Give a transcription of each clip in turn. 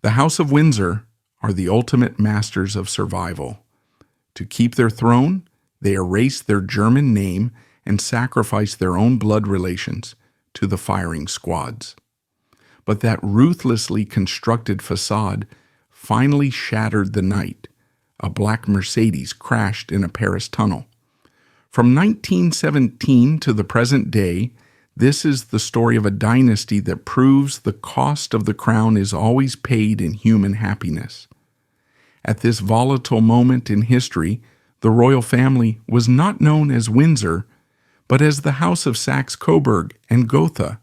The House of Windsor are the ultimate masters of survival. To keep their throne, they erase their German name and sacrifice their own blood relations to the firing squads. But that ruthlessly constructed facade finally shattered the night a black Mercedes crashed in a Paris tunnel. From 1917 to the present day, this is the story of a dynasty that proves the cost of the crown is always paid in human happiness. At this volatile moment in history, the royal family was not known as Windsor, but as the House of Saxe-Coburg and Gotha,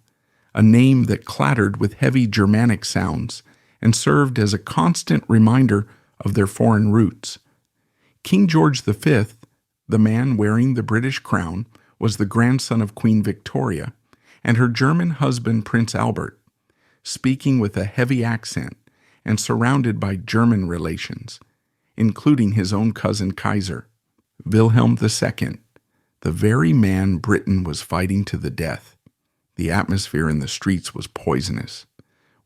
a name that clattered with heavy Germanic sounds and served as a constant reminder of their foreign roots. King George V, the man wearing the British crown, was the grandson of Queen Victoria and her German husband Prince Albert, speaking with a heavy accent and surrounded by German relations, including his own cousin Kaiser, Wilhelm II, the very man Britain was fighting to the death. The atmosphere in the streets was poisonous,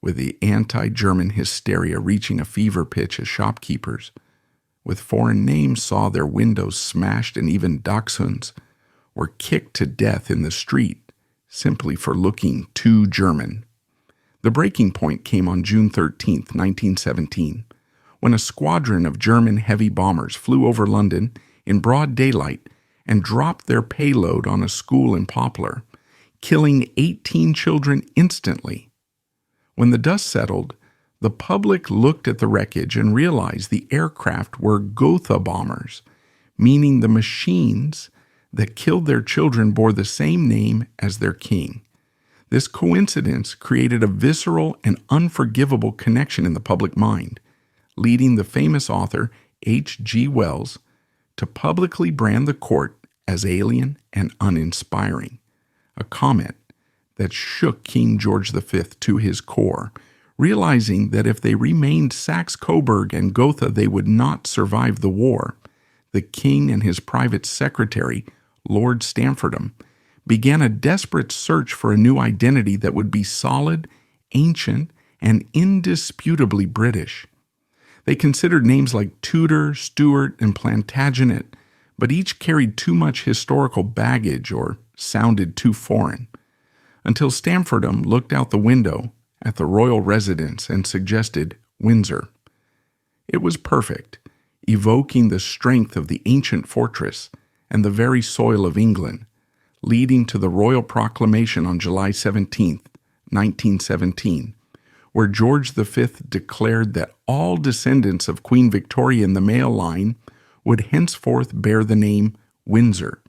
with the anti-German hysteria reaching a fever pitch as shopkeepers, with foreign names, saw their windows smashed and even dachshunds were kicked to death in the street simply for looking too German. The breaking point came on June 13, 1917, when a squadron of German heavy bombers flew over London in broad daylight and dropped their payload on a school in Poplar, killing 18 children instantly. When the dust settled, the public looked at the wreckage and realized the aircraft were Gotha bombers, meaning the machines that killed their children bore the same name as their king. This coincidence created a visceral and unforgivable connection in the public mind, leading the famous author H.G. Wells to publicly brand the court as alien and uninspiring, a comment that shook King George V to his core, realizing that if they remained Saxe-Coburg and Gotha, they would not survive the war. The king and his private secretary, Lord Stamfordham, began a desperate search for a new identity that would be solid, ancient, and indisputably British. They considered names like Tudor, Stuart, and Plantagenet, but each carried too much historical baggage or sounded too foreign, until Stamfordham looked out the window at the royal residence and suggested Windsor. It was perfect, evoking the strength of the ancient fortress and the very soil of England, leading to the royal proclamation on July 17, 1917, where George V declared that all descendants of Queen Victoria in the male line would henceforth bear the name Windsor.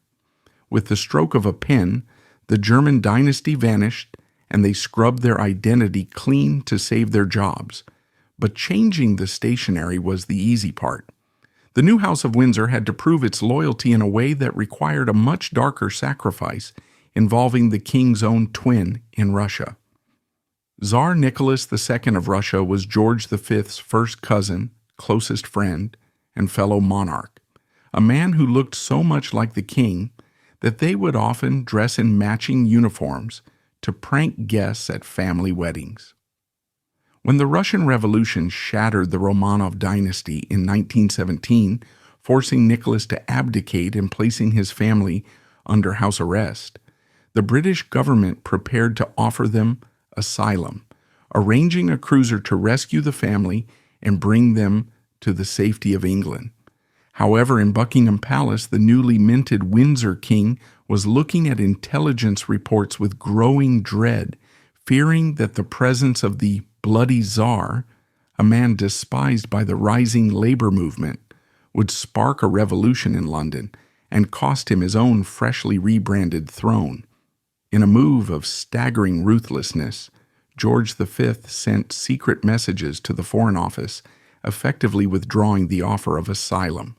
With the stroke of a pen, the German dynasty vanished, and they scrubbed their identity clean to save their jobs. But changing the stationery was the easy part. The new House of Windsor had to prove its loyalty in a way that required a much darker sacrifice, involving the king's own twin in Russia. Tsar Nicholas II of Russia was George V's first cousin, closest friend, and fellow monarch, a man who looked so much like the king that they would often dress in matching uniforms to prank guests at family weddings. When the Russian Revolution shattered the Romanov dynasty in 1917, forcing Nicholas to abdicate and placing his family under house arrest, the British government prepared to offer them asylum, arranging a cruiser to rescue the family and bring them to the safety of England. However, in Buckingham Palace, the newly minted Windsor king was looking at intelligence reports with growing dread, fearing that the presence of the bloody Tsar, a man despised by the rising labor movement, would spark a revolution in London and cost him his own freshly rebranded throne. In a move of staggering ruthlessness, George V sent secret messages to the Foreign Office, effectively withdrawing the offer of asylum,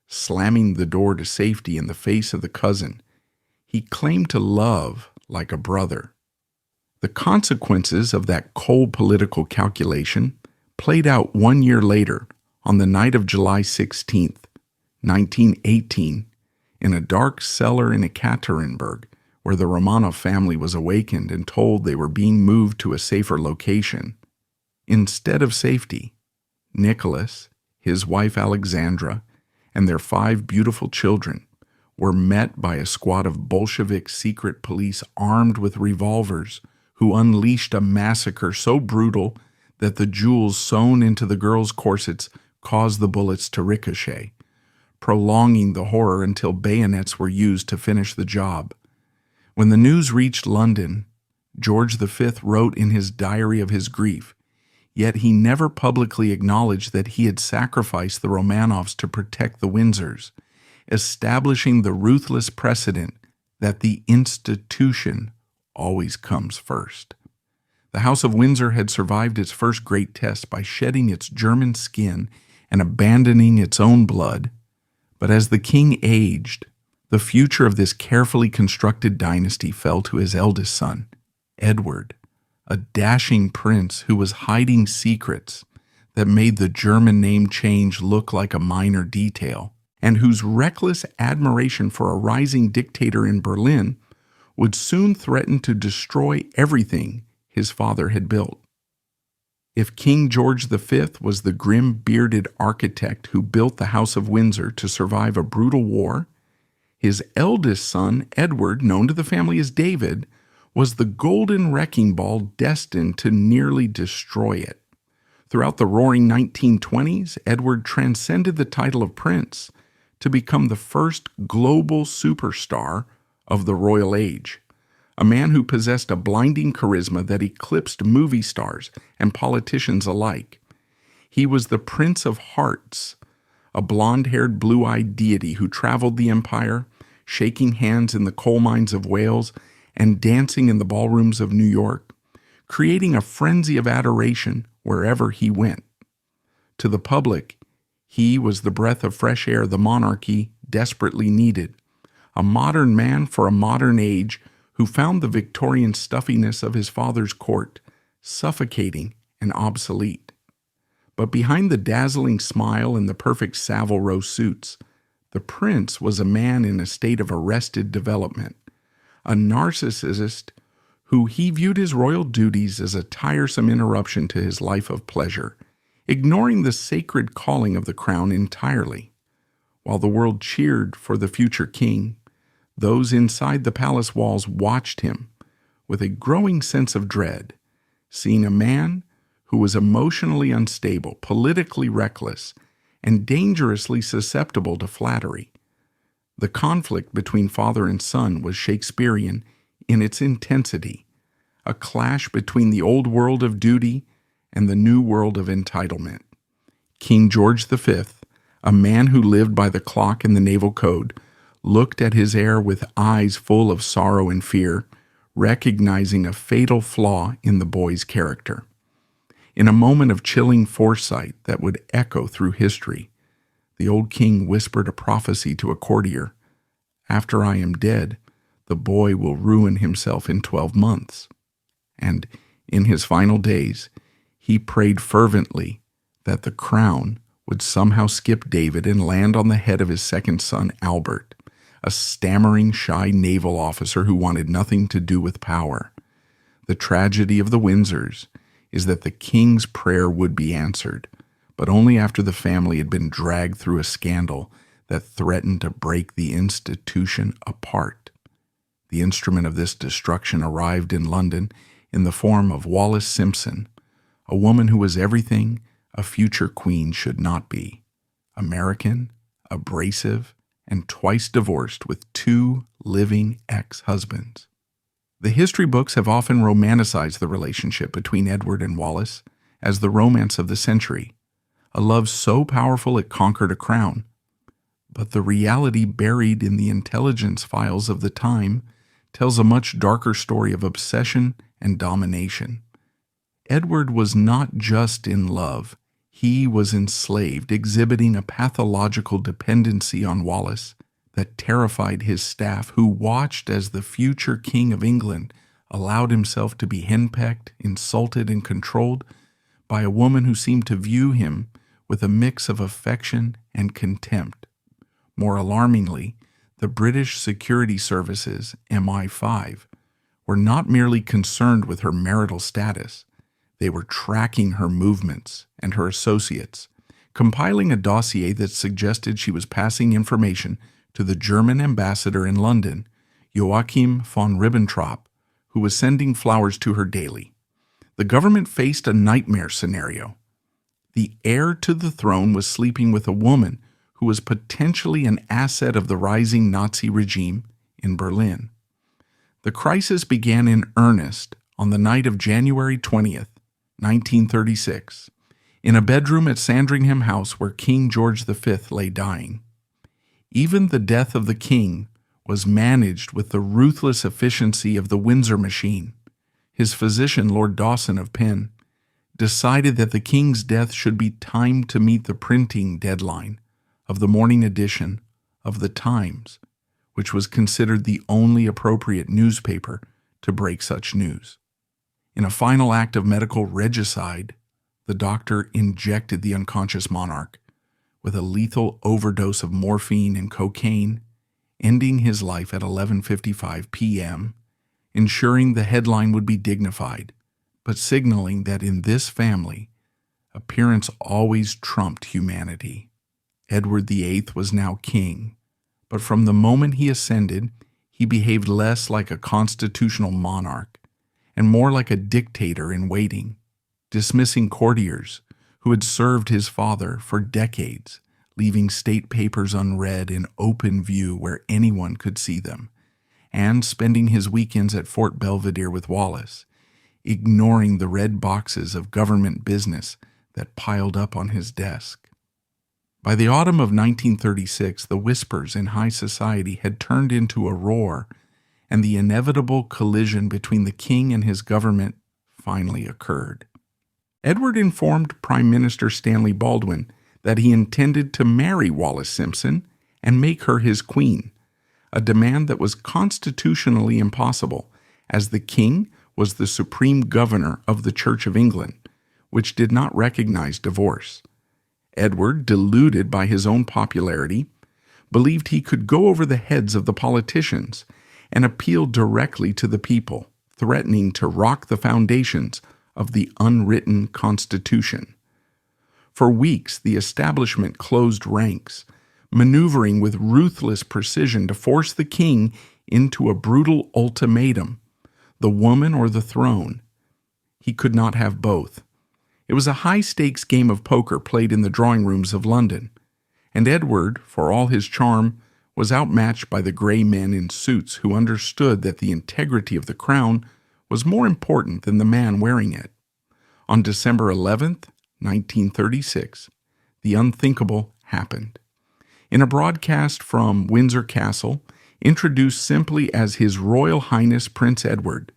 slamming the door to safety in the face of the cousin he claimed to love like a brother. The consequences of that cold political calculation played out 1 year later, on the night of July 16, 1918, in a dark cellar in Ekaterinburg, where the Romanov family was awakened and told they were being moved to a safer location. Instead of safety, Nicholas, his wife Alexandra, and their 5 beautiful children were met by a squad of Bolshevik secret police armed with revolvers who unleashed a massacre so brutal that the jewels sewn into the girls' corsets caused the bullets to ricochet, prolonging the horror until bayonets were used to finish the job. When the news reached London, George V wrote in his diary of his grief, yet he never publicly acknowledged that he had sacrificed the Romanovs to protect the Windsors, establishing the ruthless precedent that the institution always comes first. The House of Windsor had survived its first great test by shedding its German skin and abandoning its own blood, but as the king aged, the future of this carefully constructed dynasty fell to his eldest son, Edward, a dashing prince who was hiding secrets that made the German name change look like a minor detail, and whose reckless admiration for a rising dictator in Berlin would soon threaten to destroy everything his father had built. If King George V was the grim, bearded architect who built the House of Windsor to survive a brutal war, his eldest son, Edward, known to the family as David, was the golden wrecking ball destined to nearly destroy it. Throughout the roaring 1920s, Edward transcended the title of prince to become the first global superstar of the royal age, a man who possessed a blinding charisma that eclipsed movie stars and politicians alike. He was the Prince of Hearts, a blonde-haired, blue-eyed deity who traveled the empire, shaking hands in the coal mines of Wales and dancing in the ballrooms of New York, creating a frenzy of adoration wherever he went. To the public, he was the breath of fresh air the monarchy desperately needed, a modern man for a modern age who found the Victorian stuffiness of his father's court suffocating and obsolete. But behind the dazzling smile and the perfect Savile Row suits, the prince was a man in a state of arrested development, a narcissist who he viewed his royal duties as a tiresome interruption to his life of pleasure, ignoring the sacred calling of the crown entirely. While the world cheered for the future king, those inside the palace walls watched him with a growing sense of dread, seeing a man who was emotionally unstable, politically reckless, and dangerously susceptible to flattery. The conflict between father and son was Shakespearean in its intensity, a clash between the old world of duty and the new world of entitlement. King George V, a man who lived by the clock and the naval code, looked at his heir with eyes full of sorrow and fear, recognizing a fatal flaw in the boy's character. In a moment of chilling foresight that would echo through history, the old king whispered a prophecy to a courtier, "After I am dead, the boy will ruin himself in 12 months. And in his final days, he prayed fervently that the crown would somehow skip David and land on the head of his second son, Albert, a stammering, shy naval officer who wanted nothing to do with power. The tragedy of the Windsors is that the king's prayer would be answered, but only after the family had been dragged through a scandal that threatened to break the institution apart. The instrument of this destruction arrived in London in the form of Wallis Simpson, a woman who was everything a future queen should not be: American, abrasive, and twice divorced with 2 living ex-husbands. The history books have often romanticized the relationship between Edward and Wallis as the romance of the century, a love so powerful it conquered a crown. But the reality buried in the intelligence files of the time tells a much darker story of obsession and domination. Edward was not just in love, he was enslaved, exhibiting a pathological dependency on Wallis that terrified his staff, who watched as the future King of England allowed himself to be henpecked, insulted, and controlled by a woman who seemed to view him with a mix of affection and contempt. More alarmingly, the British security services, MI5, were not merely concerned with her marital status. They were tracking her movements and her associates, compiling a dossier that suggested she was passing information to the German ambassador in London, Joachim von Ribbentrop, who was sending flowers to her daily. The government faced a nightmare scenario. The heir to the throne was sleeping with a woman who was potentially an asset of the rising Nazi regime in Berlin. The crisis began in earnest on the night of January 20th, 1936, in a bedroom at Sandringham House where King George V lay dying. Even the death of the king was managed with the ruthless efficiency of the Windsor machine. His physician, Lord Dawson of Penn, decided that the king's death should be timed to meet the printing deadline of the morning edition of the Times, which was considered the only appropriate newspaper to break such news. In a final act of medical regicide, the doctor injected the unconscious monarch with a lethal overdose of morphine and cocaine, ending his life at 11:55 p.m., ensuring the headline would be dignified, but signaling that in this family, appearance always trumped humanity. Edward VIII was now king, but from the moment he ascended, he behaved less like a constitutional monarch and more like a dictator in waiting, dismissing courtiers who had served his father for decades, leaving state papers unread in open view where anyone could see them, and spending his weekends at Fort Belvedere with Wallace, ignoring the red boxes of government business that piled up on his desk. By the autumn of 1936, the whispers in high society had turned into a roar, and the inevitable collision between the king and his government finally occurred. Edward informed Prime Minister Stanley Baldwin that he intended to marry Wallis Simpson and make her his queen, a demand that was constitutionally impossible, as the king was the supreme governor of the Church of England, which did not recognize divorce. Edward, deluded by his own popularity, believed he could go over the heads of the politicians and appeal directly to the people, threatening to rock the foundations of the unwritten Constitution. For weeks, the establishment closed ranks, maneuvering with ruthless precision to force the king into a brutal ultimatum: the woman or the throne. He could not have both. It was a high-stakes game of poker played in the drawing rooms of London, and Edward, for all his charm, was outmatched by the gray men in suits who understood that the integrity of the crown was more important than the man wearing it. On December 11th, 1936, the unthinkable happened. In a broadcast from Windsor Castle, introduced simply as His Royal Highness Prince Edward,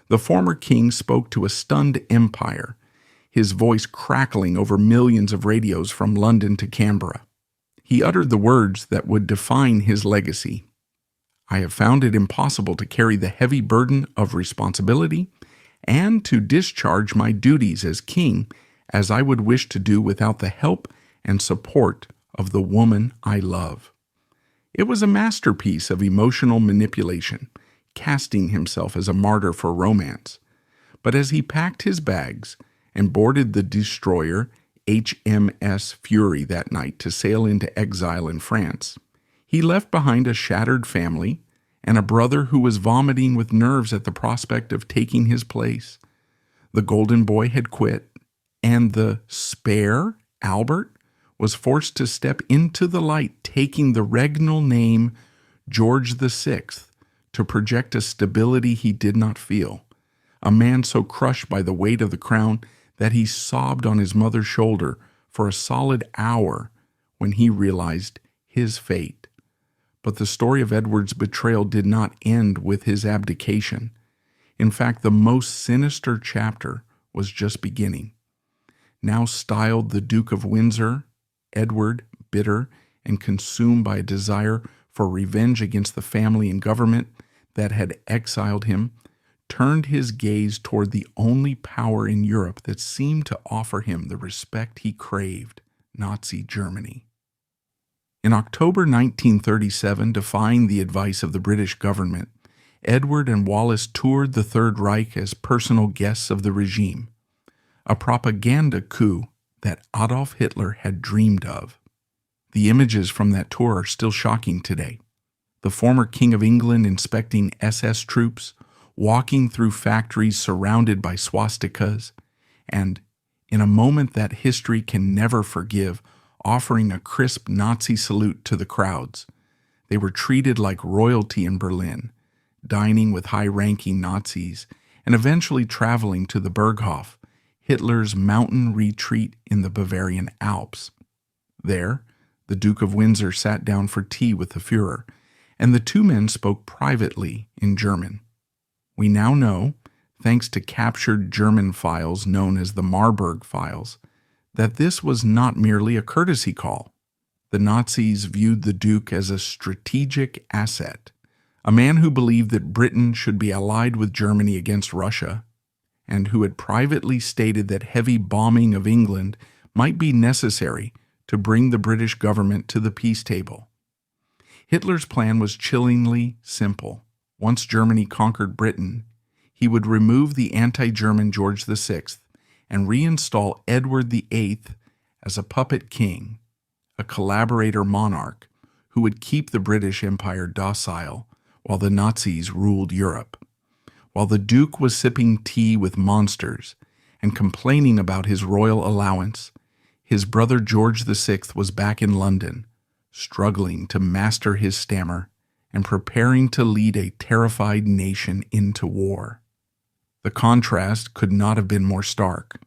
the former king spoke to a stunned empire, his voice crackling over millions of radios from London to Canberra. He uttered the words that would define his legacy. "I have found it impossible to carry the heavy burden of responsibility and to discharge my duties as king as I would wish to do without the help and support of the woman I love." It was a masterpiece of emotional manipulation, casting himself as a martyr for romance. But as he packed his bags and boarded the destroyer HMS Fury that night to sail into exile in France, he left behind a shattered family and a brother who was vomiting with nerves at the prospect of taking his place. The golden boy had quit, and the spare Albert was forced to step into the light, taking the regnal name George VI to project a stability he did not feel, a man so crushed by the weight of the crown that he sobbed on his mother's shoulder for a solid hour when he realized his fate. But the story of Edward's betrayal did not end with his abdication. In fact, the most sinister chapter was just beginning. Now styled the Duke of Windsor, Edward, bitter and consumed by a desire for revenge against the family and government that had exiled him, turned his gaze toward the only power in Europe that seemed to offer him the respect he craved: Nazi Germany. In October 1937, defying the advice of the British government, Edward and Wallace toured the Third Reich as personal guests of the regime. a propaganda coup that Adolf Hitler had dreamed of. The images from that tour are still shocking today. The former King of England inspecting SS troops, walking through factories surrounded by swastikas, and, in a moment that history can never forgive, offering a crisp Nazi salute to the crowds. They were treated like royalty in Berlin, dining with high-ranking Nazis, and eventually traveling to the Berghof, Hitler's mountain retreat in the Bavarian Alps. There, the Duke of Windsor sat down for tea with the Führer, and the two men spoke privately in German. We now know, thanks to captured German files known as the Marburg files, that this was not merely a courtesy call. The Nazis viewed the Duke as a strategic asset, a man who believed that Britain should be allied with Germany against Russia, and who had privately stated that heavy bombing of England might be necessary to bring the British government to the peace table. Hitler's plan was chillingly simple. Once Germany conquered Britain, he would remove the anti-German George VI and reinstall Edward VIII as a puppet king, a collaborator monarch who would keep the British Empire docile while the Nazis ruled Europe. While the Duke was sipping tea with monsters and complaining about his royal allowance, his brother George VI was back in London, struggling to master his stammer and preparing to lead a terrified nation into war. The contrast could not have been more stark.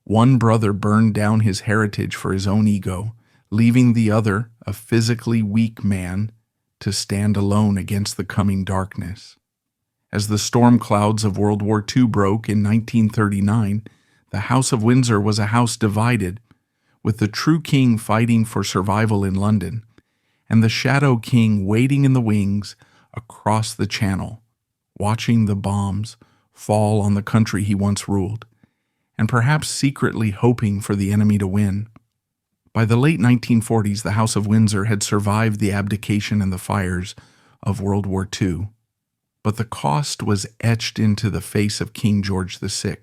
One brother burned down his heritage for his own ego, leaving the other, a physically weak man, to stand alone against the coming darkness. As the storm clouds of World War II broke in 1939, the House of Windsor was a house divided, with the true king fighting for survival in London, and the shadow king waiting in the wings across the channel, watching the bombs fall on the country he once ruled, and perhaps secretly hoping for the enemy to win. By the late 1940s, the House of Windsor had survived the abdication and the fires of World War II, but the cost was etched into the face of King George VI,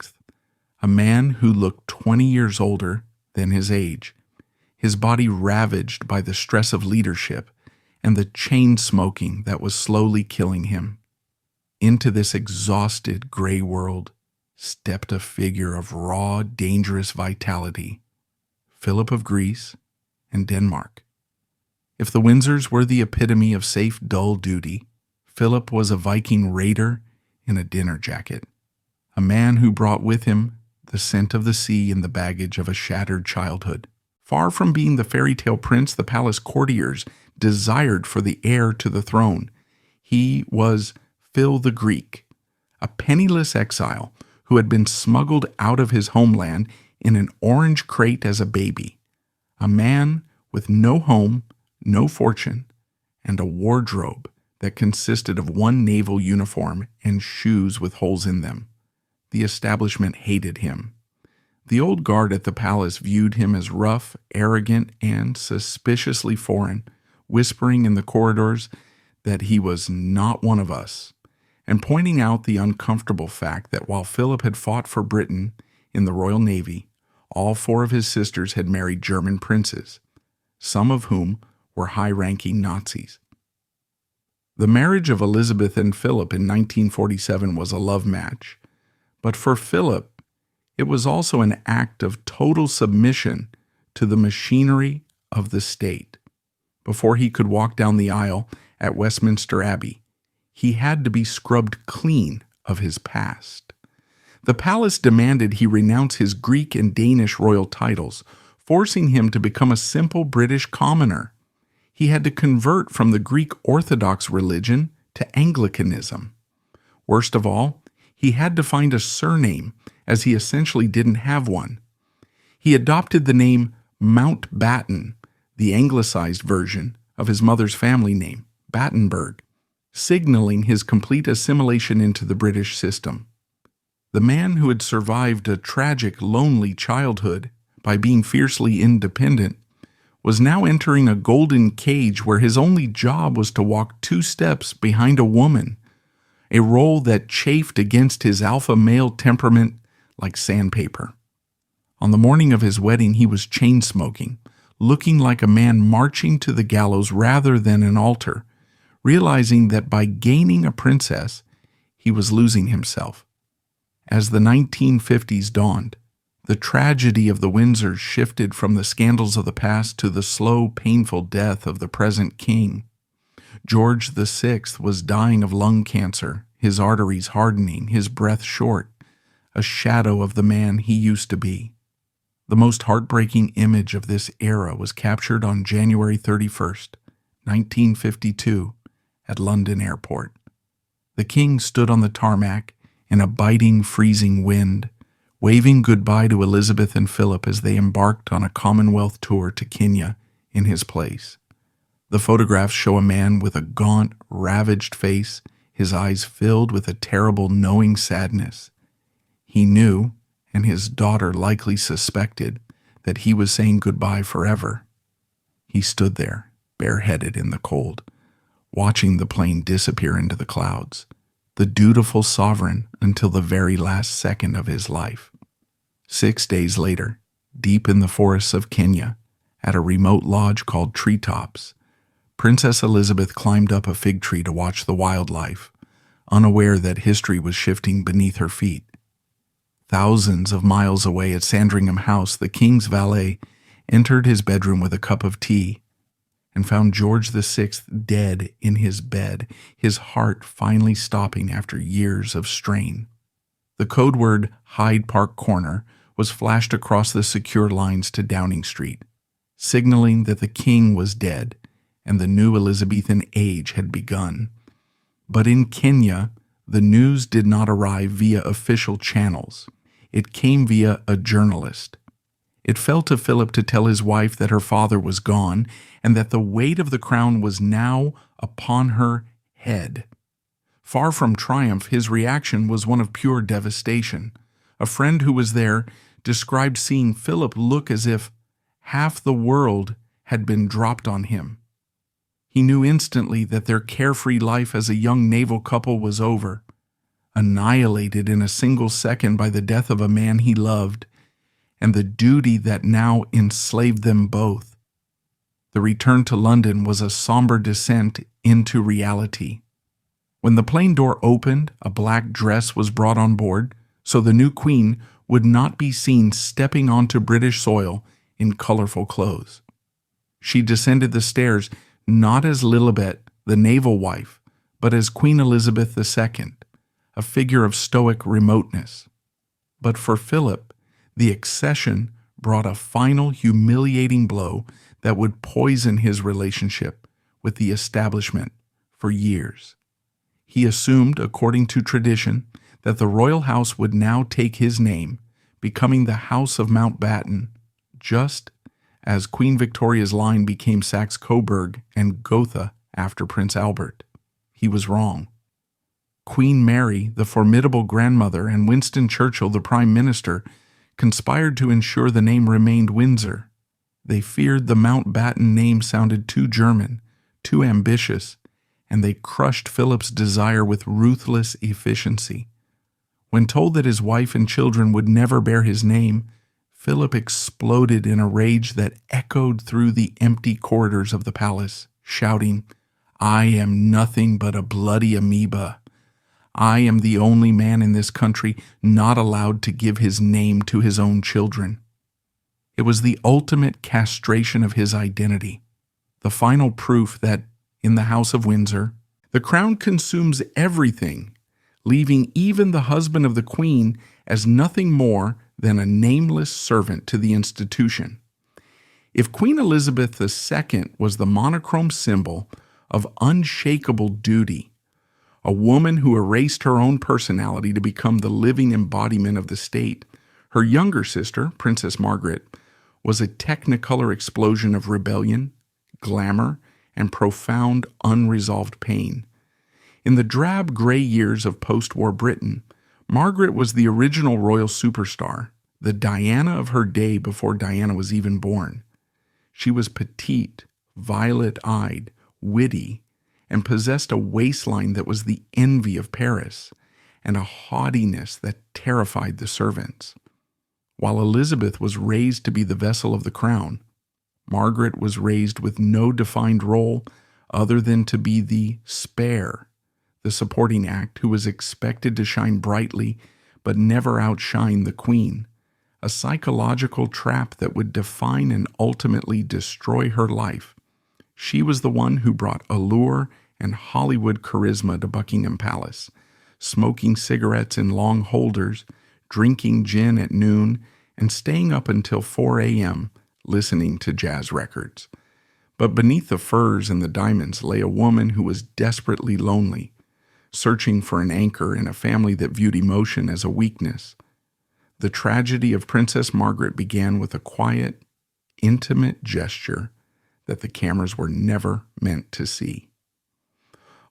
a man who looked 20 years older than his age, his body ravaged by the stress of leadership and the chain smoking that was slowly killing him. Into this exhausted gray world stepped a figure of raw, dangerous vitality, Philip of Greece and Denmark. If the Windsors were the epitome of safe, dull duty, Philip was a Viking raider in a dinner jacket, a man who brought with him the scent of the sea and the baggage of a shattered childhood. Far from being the fairy tale prince the palace courtiers desired for the heir to the throne, he was Phil the Greek, a penniless exile who had been smuggled out of his homeland in an orange crate as a baby, a man with no home, no fortune, and a wardrobe that consisted of one naval uniform and shoes with holes in them. The establishment hated him. The old guard at the palace viewed him as rough, arrogant, and suspiciously foreign, whispering in the corridors that he was not one of us, and pointing out the uncomfortable fact that while Philip had fought for Britain in the Royal Navy, all 4 of his sisters had married German princes, some of whom were high-ranking Nazis. The marriage of Elizabeth and Philip in 1947 was a love match, but for Philip, it was also an act of total submission to the machinery of the state. Before he could walk down the aisle at Westminster Abbey, he had to be scrubbed clean of his past. The palace demanded he renounce his Greek and Danish royal titles, forcing him to become a simple British commoner. He had to convert from the Greek Orthodox religion to Anglicanism. Worst of all, he had to find a surname, as he essentially didn't have one. He adopted the name Mountbatten, the anglicized version of his mother's family name, Battenberg, signaling his complete assimilation into the British system. The man who had survived a tragic, lonely childhood by being fiercely independent was now entering a golden cage where his only job was to walk 2 steps behind a woman, a role that chafed against his alpha male temperament like sandpaper. On the morning of his wedding, he was chain-smoking, looking like a man marching to the gallows rather than an altar, realizing that by gaining a princess, he was losing himself. As the 1950s dawned, the tragedy of the Windsors shifted from the scandals of the past to the slow, painful death of the present king. George VI was dying of lung cancer, his arteries hardening, his breath short, a shadow of the man he used to be. The most heartbreaking image of this era was captured on January 31st, 1952, at London Airport. The king stood on the tarmac in a biting, freezing wind, waving goodbye to Elizabeth and Philip as they embarked on a Commonwealth tour to Kenya in his place. The photographs show a man with a gaunt, ravaged face, his eyes filled with a terrible, knowing sadness. He knew, and his daughter likely suspected, that he was saying goodbye forever. He stood there, bareheaded in the cold, watching the plane disappear into the clouds, the dutiful sovereign until the very last second of his life. 6 days later, deep in the forests of Kenya, at a remote lodge called Treetops, Princess Elizabeth climbed up a fig tree to watch the wildlife, unaware that history was shifting beneath her feet. Thousands of miles away at Sandringham House, the king's valet entered his bedroom with a cup of tea and found George VI dead in his bed, his heart finally stopping after years of strain. The code word Hyde Park Corner was flashed across the secure lines to Downing Street, signaling that the king was dead and the new Elizabethan age had begun. But in Kenya, the news did not arrive via official channels. It came via a journalist. It fell to Philip to tell his wife that her father was gone and that the weight of the crown was now upon her head. Far from triumph, his reaction was one of pure devastation. A friend who was there described seeing Philip look as if half the world had been dropped on him. He knew instantly that their carefree life as a young naval couple was over, annihilated in a single second by the death of a man he loved, and the duty that now enslaved them both. The return to London was a somber descent into reality. When the plane door opened, a black dress was brought on board, so the new queen would not be seen stepping onto British soil in colorful clothes. She descended the stairs not as Lilibet, the naval wife, but as Queen Elizabeth II, a figure of stoic remoteness. But for Philip, the accession brought a final humiliating blow that would poison his relationship with the establishment for years. He assumed, according to tradition, that the royal house would now take his name, becoming the House of Mountbatten, just as Queen Victoria's line became Saxe-Coburg and Gotha after Prince Albert. He was wrong. Queen Mary, the formidable grandmother, and Winston Churchill, the Prime Minister, conspired to ensure the name remained Windsor. They feared the Mountbatten name sounded too German, too ambitious, and they crushed Philip's desire with ruthless efficiency. When told that his wife and children would never bear his name, Philip exploded in a rage that echoed through the empty corridors of the palace, shouting, "I am nothing but a bloody amoeba. I am the only man in this country not allowed to give his name to his own children." It was the ultimate castration of his identity, the final proof that, in the House of Windsor, the crown consumes everything, leaving even the husband of the queen as nothing more than a nameless servant to the institution. If Queen Elizabeth II was the monochrome symbol of unshakable duty, a woman who erased her own personality to become the living embodiment of the state, her younger sister, Princess Margaret, was a technicolor explosion of rebellion, glamour, and profound unresolved pain. In the drab gray years of post-war Britain, Margaret was the original royal superstar, the Diana of her day before Diana was even born. She was petite, violet-eyed, witty, and possessed a waistline that was the envy of Paris, and a haughtiness that terrified the servants. While Elizabeth was raised to be the vessel of the crown, Margaret was raised with no defined role other than to be the spare, the supporting act who was expected to shine brightly but never outshine the queen, a psychological trap that would define and ultimately destroy her life. She was the one who brought allure and Hollywood charisma to Buckingham Palace, smoking cigarettes in long holders, drinking gin at noon, and staying up until 4 a.m. listening to jazz records. But beneath the furs and the diamonds lay a woman who was desperately lonely, searching for an anchor in a family that viewed emotion as a weakness. The tragedy of Princess Margaret began with a quiet, intimate gesture that the cameras were never meant to see.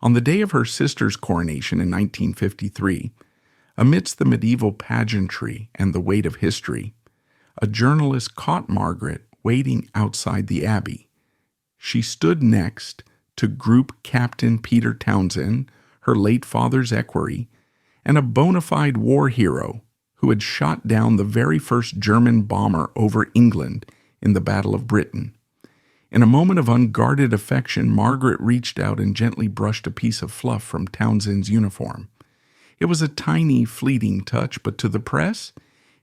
On the day of her sister's coronation in 1953, amidst the medieval pageantry and the weight of history, a journalist caught Margaret waiting outside the abbey. She stood next to Group Captain Peter Townsend, her late father's equerry, and a bona fide war hero who had shot down the very first German bomber over England in the Battle of Britain. In a moment of unguarded affection, Margaret reached out and gently brushed a piece of fluff from Townsend's uniform. It was a tiny, fleeting touch, but to the press,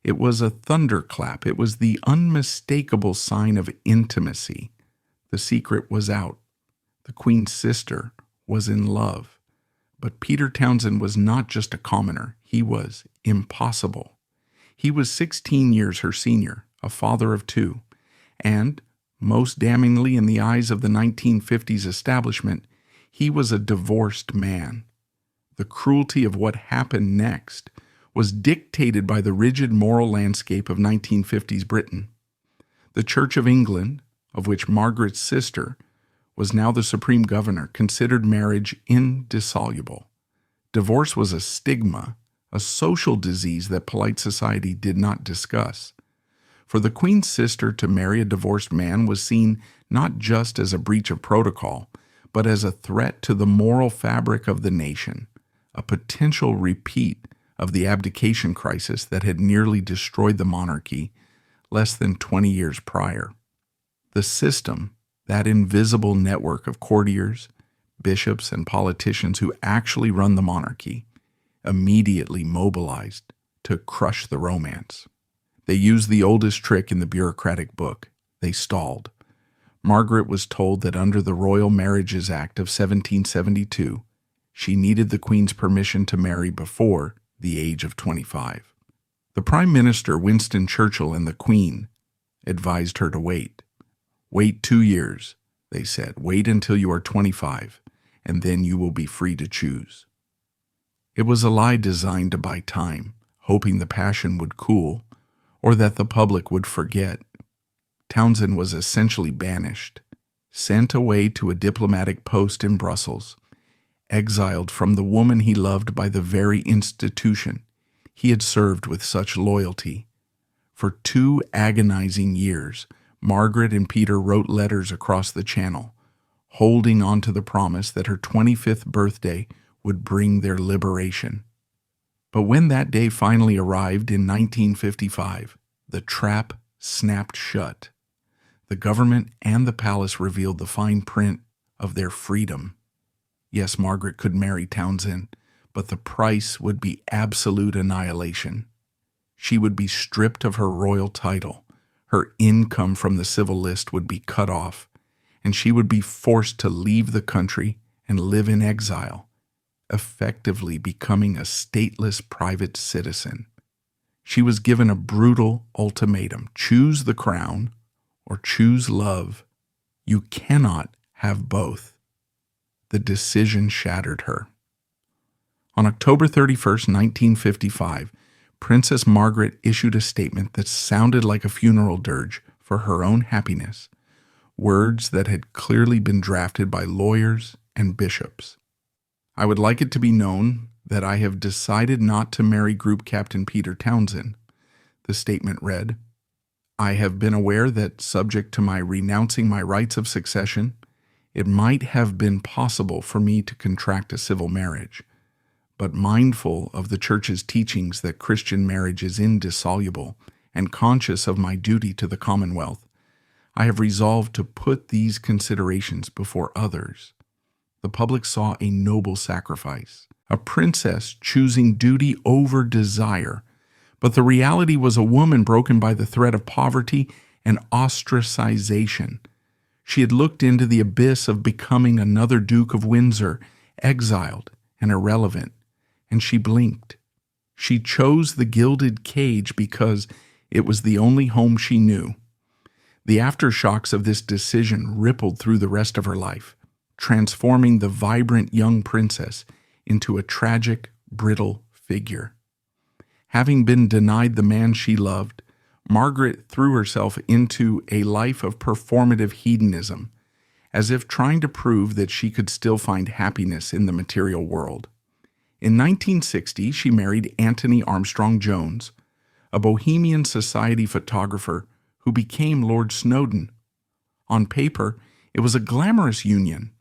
it was a thunderclap. It was the unmistakable sign of intimacy. The secret was out. The Queen's sister was in love. But Peter Townsend was not just a commoner. He was impossible. He was 16 years her senior, a father of 2, and, most damningly in the eyes of the 1950s establishment, he was a divorced man. The cruelty of what happened next was dictated by the rigid moral landscape of 1950s Britain. The Church of England, of which Margaret's sister was now the supreme governor, considered marriage indissoluble. Divorce was a stigma, a social disease that polite society did not discuss. For the Queen's sister to marry a divorced man was seen not just as a breach of protocol, but as a threat to the moral fabric of the nation, a potential repeat of the abdication crisis that had nearly destroyed the monarchy less than 20 years prior. The system, that invisible network of courtiers, bishops, and politicians who actually run the monarchy, immediately mobilized to crush the romance. They used the oldest trick in the bureaucratic book. They stalled. Margaret was told that under the Royal Marriages Act of 1772, she needed the Queen's permission to marry before the age of 25. The Prime Minister, Winston Churchill, and the Queen advised her to wait. Wait 2 years, they said. Wait until you are 25, and then you will be free to choose. It was a lie designed to buy time, hoping the passion would cool, or that the public would forget. Townsend was essentially banished, sent away to a diplomatic post in Brussels, exiled from the woman he loved by the very institution he had served with such loyalty. For 2 agonizing years, Margaret and Peter wrote letters across the Channel, holding on to the promise that her 25th birthday would bring their liberation. But when that day finally arrived in 1955, the trap snapped shut. The government and the palace revealed the fine print of their freedom. Yes, Margaret could marry Townsend, but the price would be absolute annihilation. She would be stripped of her royal title, her income from the civil list would be cut off, and she would be forced to leave the country and live in exile, effectively becoming a stateless private citizen. She was given a brutal ultimatum: choose the crown or choose love. You cannot have both. The decision shattered her. On October 31st, 1955, Princess Margaret issued a statement that sounded like a funeral dirge for her own happiness, words that had clearly been drafted by lawyers and bishops. I would like it to be known that I have decided not to marry Group Captain Peter Townsend. The statement read, I have been aware that, subject to my renouncing my rights of succession, it might have been possible for me to contract a civil marriage, but mindful of the Church's teachings that Christian marriage is indissoluble and conscious of my duty to the Commonwealth, I have resolved to put these considerations before others. The public saw a noble sacrifice, a princess choosing duty over desire, but the reality was a woman broken by the threat of poverty and ostracization. She had looked into the abyss of becoming another Duke of Windsor, exiled and irrelevant, and she blinked. She chose the gilded cage because it was the only home she knew. The aftershocks of this decision rippled through the rest of her life, transforming the vibrant young princess into a tragic, brittle figure. Having been denied the man she loved, Margaret threw herself into a life of performative hedonism, as if trying to prove that she could still find happiness in the material world. In 1960, she married Anthony Armstrong Jones, a Bohemian Society photographer who became Lord Snowdon. On paper, it was a glamorous union,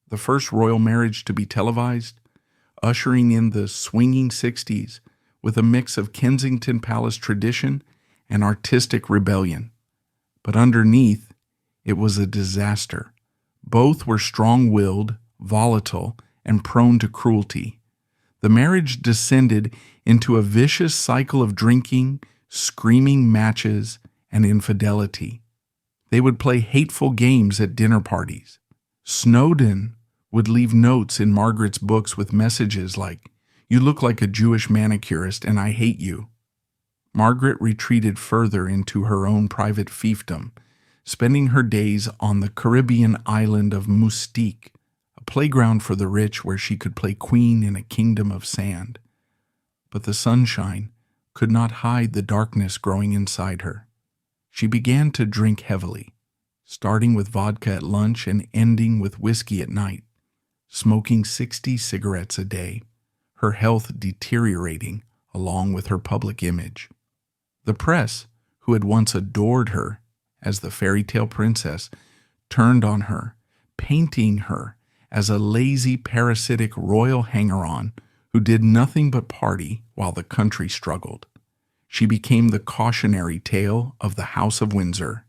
the first royal marriage to be televised, ushering in the swinging 60s with a mix of Kensington Palace tradition and artistic rebellion. But underneath, it was a disaster. Both were strong-willed, volatile, and prone to cruelty. The marriage descended into a vicious cycle of drinking, screaming matches, and infidelity. They would play hateful games at dinner parties. Snowdon would leave notes in Margaret's books with messages like, "You look like a Jewish manicurist and I hate you." Margaret retreated further into her own private fiefdom, spending her days on the Caribbean island of Mustique, a playground for the rich where she could play queen in a kingdom of sand. But the sunshine could not hide the darkness growing inside her. She began to drink heavily, starting with vodka at lunch and ending with whiskey at night, smoking 60 cigarettes a day, her health deteriorating along with her public image. The press, who had once adored her as the fairy tale princess, turned on her, painting her as a lazy, parasitic royal hanger-on who did nothing but party while the country struggled. She became the cautionary tale of the House of Windsor,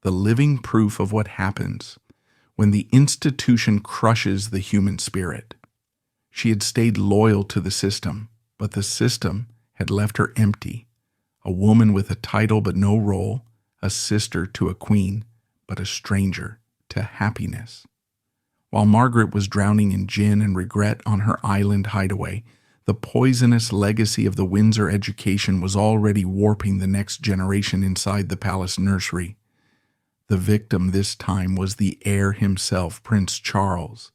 the living proof of what happens when the institution crushes the human spirit. She had stayed loyal to the system, but the system had left her empty, a woman with a title but no role, a sister to a queen, but a stranger to happiness. While Margaret was drowning in gin and regret on her island hideaway, the poisonous legacy of the Windsor education was already warping the next generation inside the palace nursery. The victim this time was the heir himself, Prince Charles.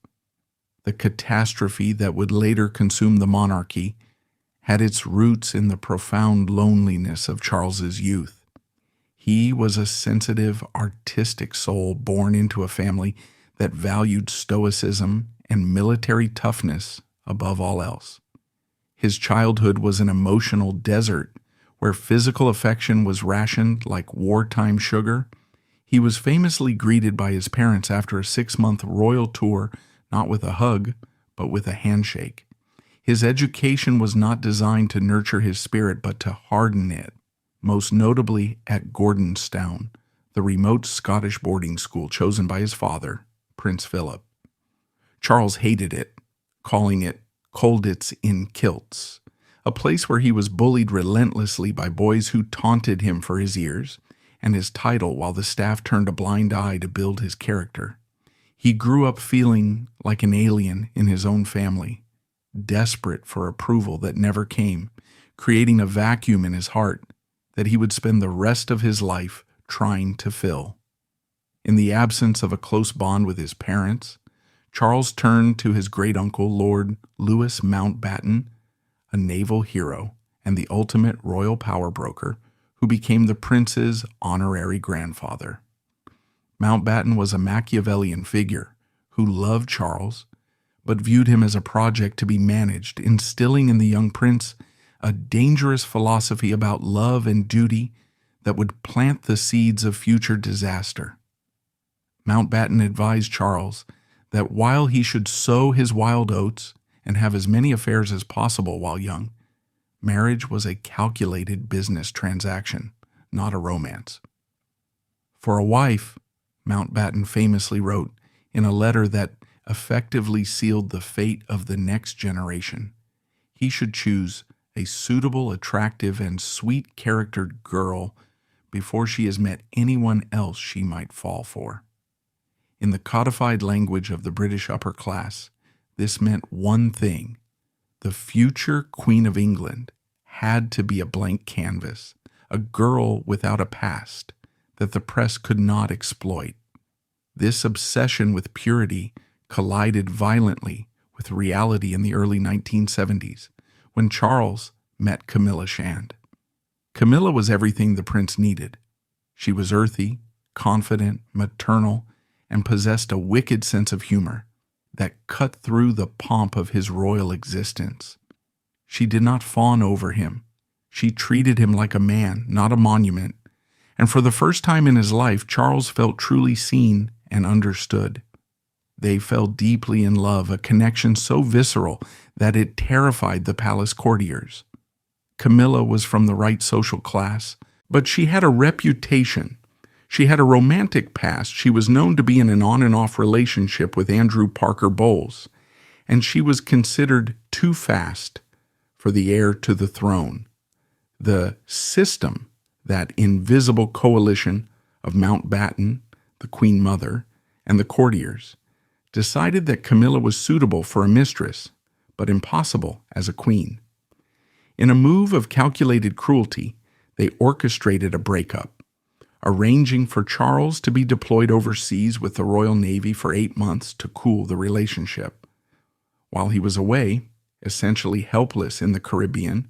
The catastrophe that would later consume the monarchy had its roots in the profound loneliness of Charles's youth. He was a sensitive, artistic soul born into a family that valued stoicism and military toughness above all else. His childhood was an emotional desert where physical affection was rationed like wartime sugar. He was famously greeted by his parents after a 6-month royal tour, not with a hug, but with a handshake. His education was not designed to nurture his spirit, but to harden it, most notably at Gordonstown, the remote Scottish boarding school chosen by his father, Prince Philip. Charles hated it, calling it Colditz in Kilts, a place where he was bullied relentlessly by boys who taunted him for his years and his title while the staff turned a blind eye to build his character. He grew up feeling like an alien in his own family, desperate for approval that never came, creating a vacuum in his heart that he would spend the rest of his life trying to fill. In the absence of a close bond with his parents, Charles turned to his great-uncle, Lord Louis Mountbatten, a naval hero and the ultimate royal power broker, who became the prince's honorary grandfather. Mountbatten was a Machiavellian figure who loved Charles, but viewed him as a project to be managed, instilling in the young prince a dangerous philosophy about love and duty that would plant the seeds of future disaster. Mountbatten advised Charles that while he should sow his wild oats and have as many affairs as possible while young, marriage was a calculated business transaction, not a romance. For a wife, Mountbatten famously wrote in a letter that effectively sealed the fate of the next generation, he should choose a suitable, attractive, and sweet-charactered girl before she has met anyone else she might fall for. In the codified language of the British upper class, this meant one thing: the future Queen of England had to be a blank canvas, a girl without a past that the press could not exploit. This obsession with purity collided violently with reality in the early 1970s, when Charles met Camilla Shand. Camilla was everything the prince needed. She was earthy, confident, maternal, and possessed a wicked sense of humor that cut through the pomp of his royal existence. She did not fawn over him. She treated him like a man, not a monument, and for the first time in his life, Charles felt truly seen and understood. They fell deeply in love, a connection so visceral that it terrified the palace courtiers. Camilla was from the right social class, but she had a reputation. She had a romantic past. She was known to be in an on-and-off relationship with Andrew Parker Bowles, and she was considered too fast for the heir to the throne. The system, that invisible coalition of Mountbatten, the Queen Mother, and the courtiers, decided that Camilla was suitable for a mistress, but impossible as a queen. In a move of calculated cruelty, they orchestrated a breakup, arranging for Charles to be deployed overseas with the Royal Navy for 8 months to cool the relationship. While he was away, essentially helpless in the Caribbean,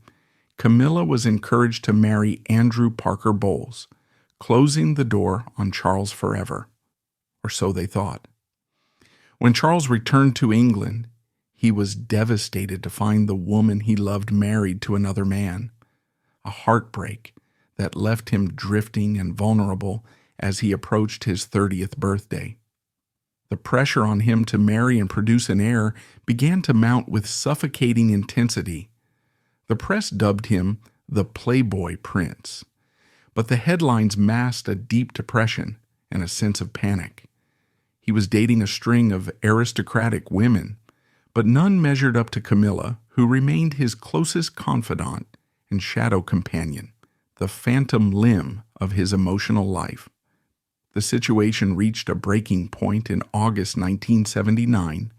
Camilla was encouraged to marry Andrew Parker Bowles, closing the door on Charles forever, or so they thought. When Charles returned to England, he was devastated to find the woman he loved married to another man, a heartbreak that left him drifting and vulnerable as he approached his 30th birthday. The pressure on him to marry and produce an heir began to mount with suffocating intensity. The press dubbed him the Playboy Prince, but the headlines masked a deep depression and a sense of panic. He was dating a string of aristocratic women, but none measured up to Camilla, who remained his closest confidant and shadow companion, the phantom limb of his emotional life. The situation reached a breaking point in August 1979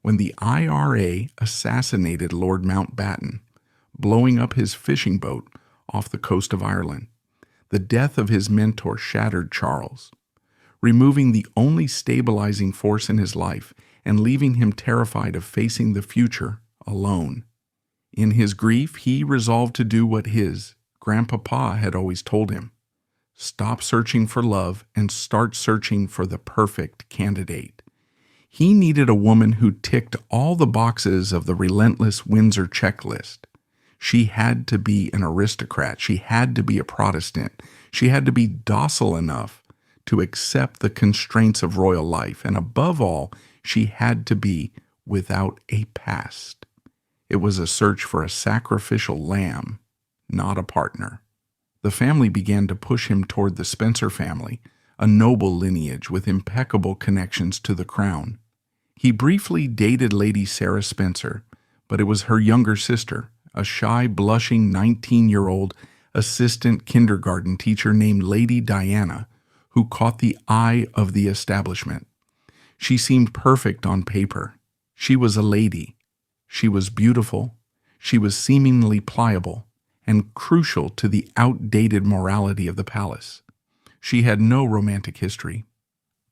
when the IRA assassinated Lord Mountbatten, blowing up his fishing boat off the coast of Ireland. The death of his mentor shattered Charles, removing the only stabilizing force in his life and leaving him terrified of facing the future alone. In his grief, he resolved to do what his grandpapa had always told him: stop searching for love and start searching for the perfect candidate. He needed a woman who ticked all the boxes of the relentless Windsor checklist. She had to be an aristocrat. She had to be a Protestant. She had to be docile enough to accept the constraints of royal life. And above all, she had to be without a past. It was a search for a sacrificial lamb, not a partner. The family began to push him toward the Spencer family, a noble lineage with impeccable connections to the crown. He briefly dated Lady Sarah Spencer, but it was her younger sister, a shy, blushing 19-year-old assistant kindergarten teacher named Lady Diana, who caught the eye of the establishment. She seemed perfect on paper. She was a lady. She was beautiful. She was seemingly pliable and crucial to the outdated morality of the palace. She had no romantic history.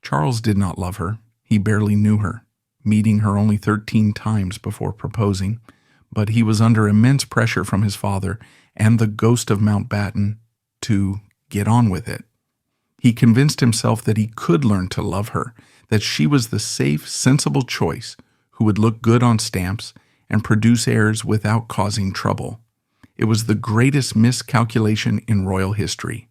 Charles did not love her. He barely knew her, meeting her only 13 times before proposing, but he was under immense pressure from his father and the ghost of Mountbatten to get on with it. He convinced himself that he could learn to love her, that she was the safe, sensible choice who would look good on stamps and produce heirs without causing trouble. It was the greatest miscalculation in royal history.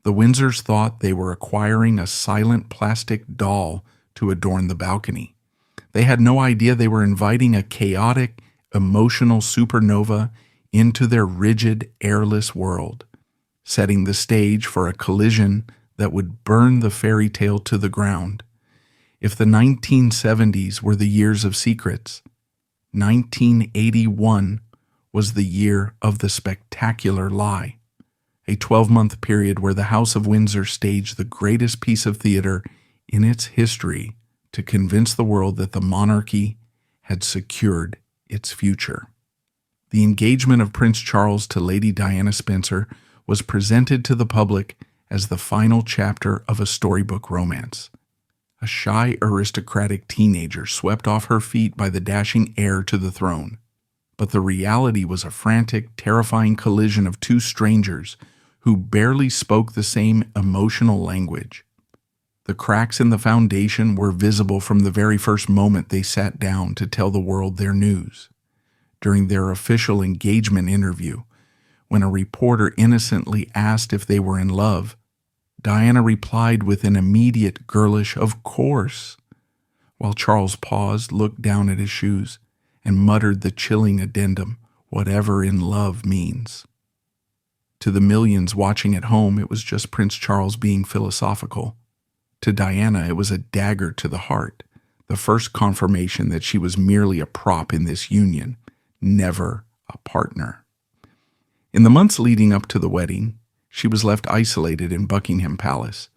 The Windsors thought they were acquiring a silent plastic doll to adorn the balcony. They had no idea they were inviting a chaotic, emotional supernova into their rigid, airless world. setting the stage for a collision that would burn the fairy tale to the ground. If the 1970s were the years of secrets, 1981 was the year of the spectacular lie, a 12-month period where the House of Windsor staged the greatest piece of theater in its history to convince the world that the monarchy had secured its future. The engagement of Prince Charles to Lady Diana Spencer was presented to the public as the final chapter of a storybook romance. A shy, aristocratic teenager swept off her feet by the dashing heir to the throne. But the reality was a frantic, terrifying collision of two strangers who barely spoke the same emotional language. The cracks in the foundation were visible from the very first moment they sat down to tell the world their news. During their official engagement interview, when a reporter innocently asked if they were in love, Diana replied with an immediate girlish "of course," while Charles paused, looked down at his shoes, and muttered the chilling addendum, "whatever in love means." To the millions watching at home, it was just Prince Charles being philosophical. To Diana, it was a dagger to the heart, the first confirmation that she was merely a prop in this union, never a partner. In the months leading up to the wedding, she was left isolated in Buckingham Palace,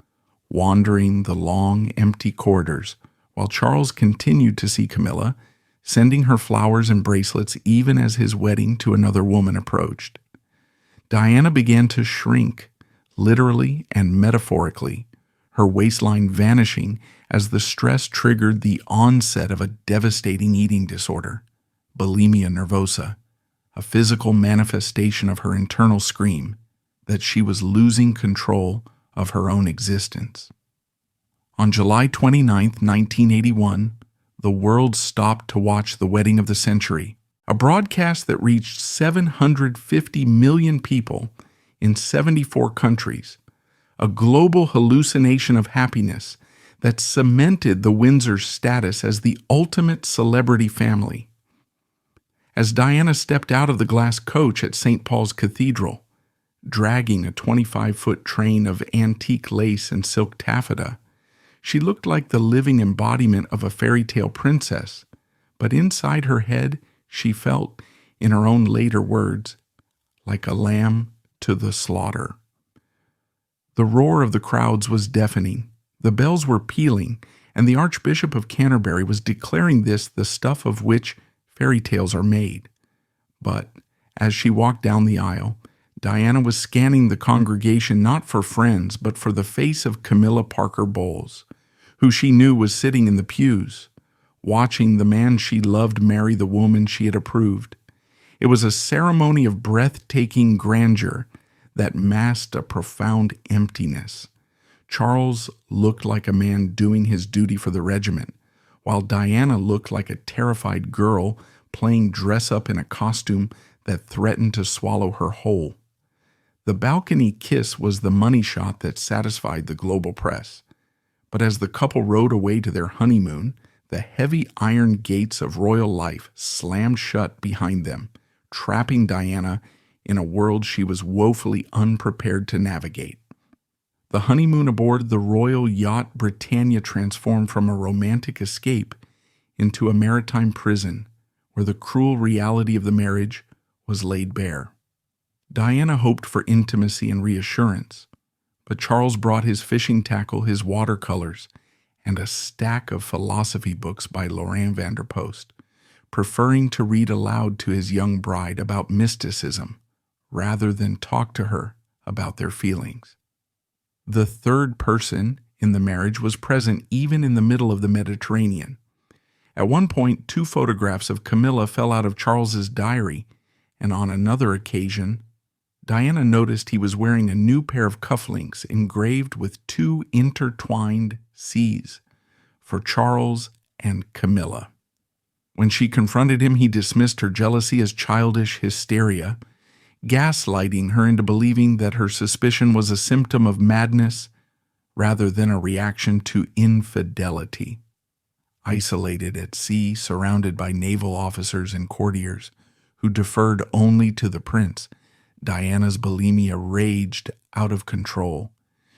wandering the long, empty corridors, while Charles continued to see Camilla, sending her flowers and bracelets even as his wedding to another woman approached. Diana began to shrink, literally and metaphorically, her waistline vanishing as the stress triggered the onset of a devastating eating disorder, bulimia nervosa, a physical manifestation of her internal scream that she was losing control of her own existence. On July 29, 1981, the world stopped to watch the wedding of the century, a broadcast that reached 750 million people in 74 countries, a global hallucination of happiness that cemented the Windsor status as the ultimate celebrity family. As Diana stepped out of the glass coach at St. Paul's Cathedral, dragging a 25-foot train of antique lace and silk taffeta, she looked like the living embodiment of a fairy tale princess, but inside her head she felt, in her own later words, like a lamb to the slaughter. The roar of the crowds was deafening, the bells were pealing, and the Archbishop of Canterbury was declaring this the stuff of which fairy tales are made. But as she walked down the aisle, Diana was scanning the congregation not for friends, but for the face of Camilla Parker Bowles, who she knew was sitting in the pews, watching the man she loved marry the woman she had approved. It was a ceremony of breathtaking grandeur that masked a profound emptiness. Charles looked like a man doing his duty for the regiment, while Diana looked like a terrified girl playing dress-up in a costume that threatened to swallow her whole. The balcony kiss was the money shot that satisfied the global press. But as the couple rode away to their honeymoon, the heavy iron gates of royal life slammed shut behind them, trapping Diana in a world she was woefully unprepared to navigate. The honeymoon aboard the royal yacht Britannia transformed from a romantic escape into a maritime prison where the cruel reality of the marriage was laid bare. Diana hoped for intimacy and reassurance, but Charles brought his fishing tackle, his watercolors, and a stack of philosophy books by Lorraine Vanderpost, preferring to read aloud to his young bride about mysticism rather than talk to her about their feelings. The third person in the marriage was present even in the middle of the Mediterranean. At one point, 2 photographs of Camilla fell out of Charles's diary, and on another occasion, Diana noticed he was wearing a new pair of cufflinks engraved with 2 intertwined C's for Charles and Camilla. When she confronted him, he dismissed her jealousy as childish hysteria, gaslighting her into believing that her suspicion was a symptom of madness rather than a reaction to infidelity. Isolated at sea, surrounded by naval officers and courtiers who deferred only to the prince, Diana's bulimia raged out of control.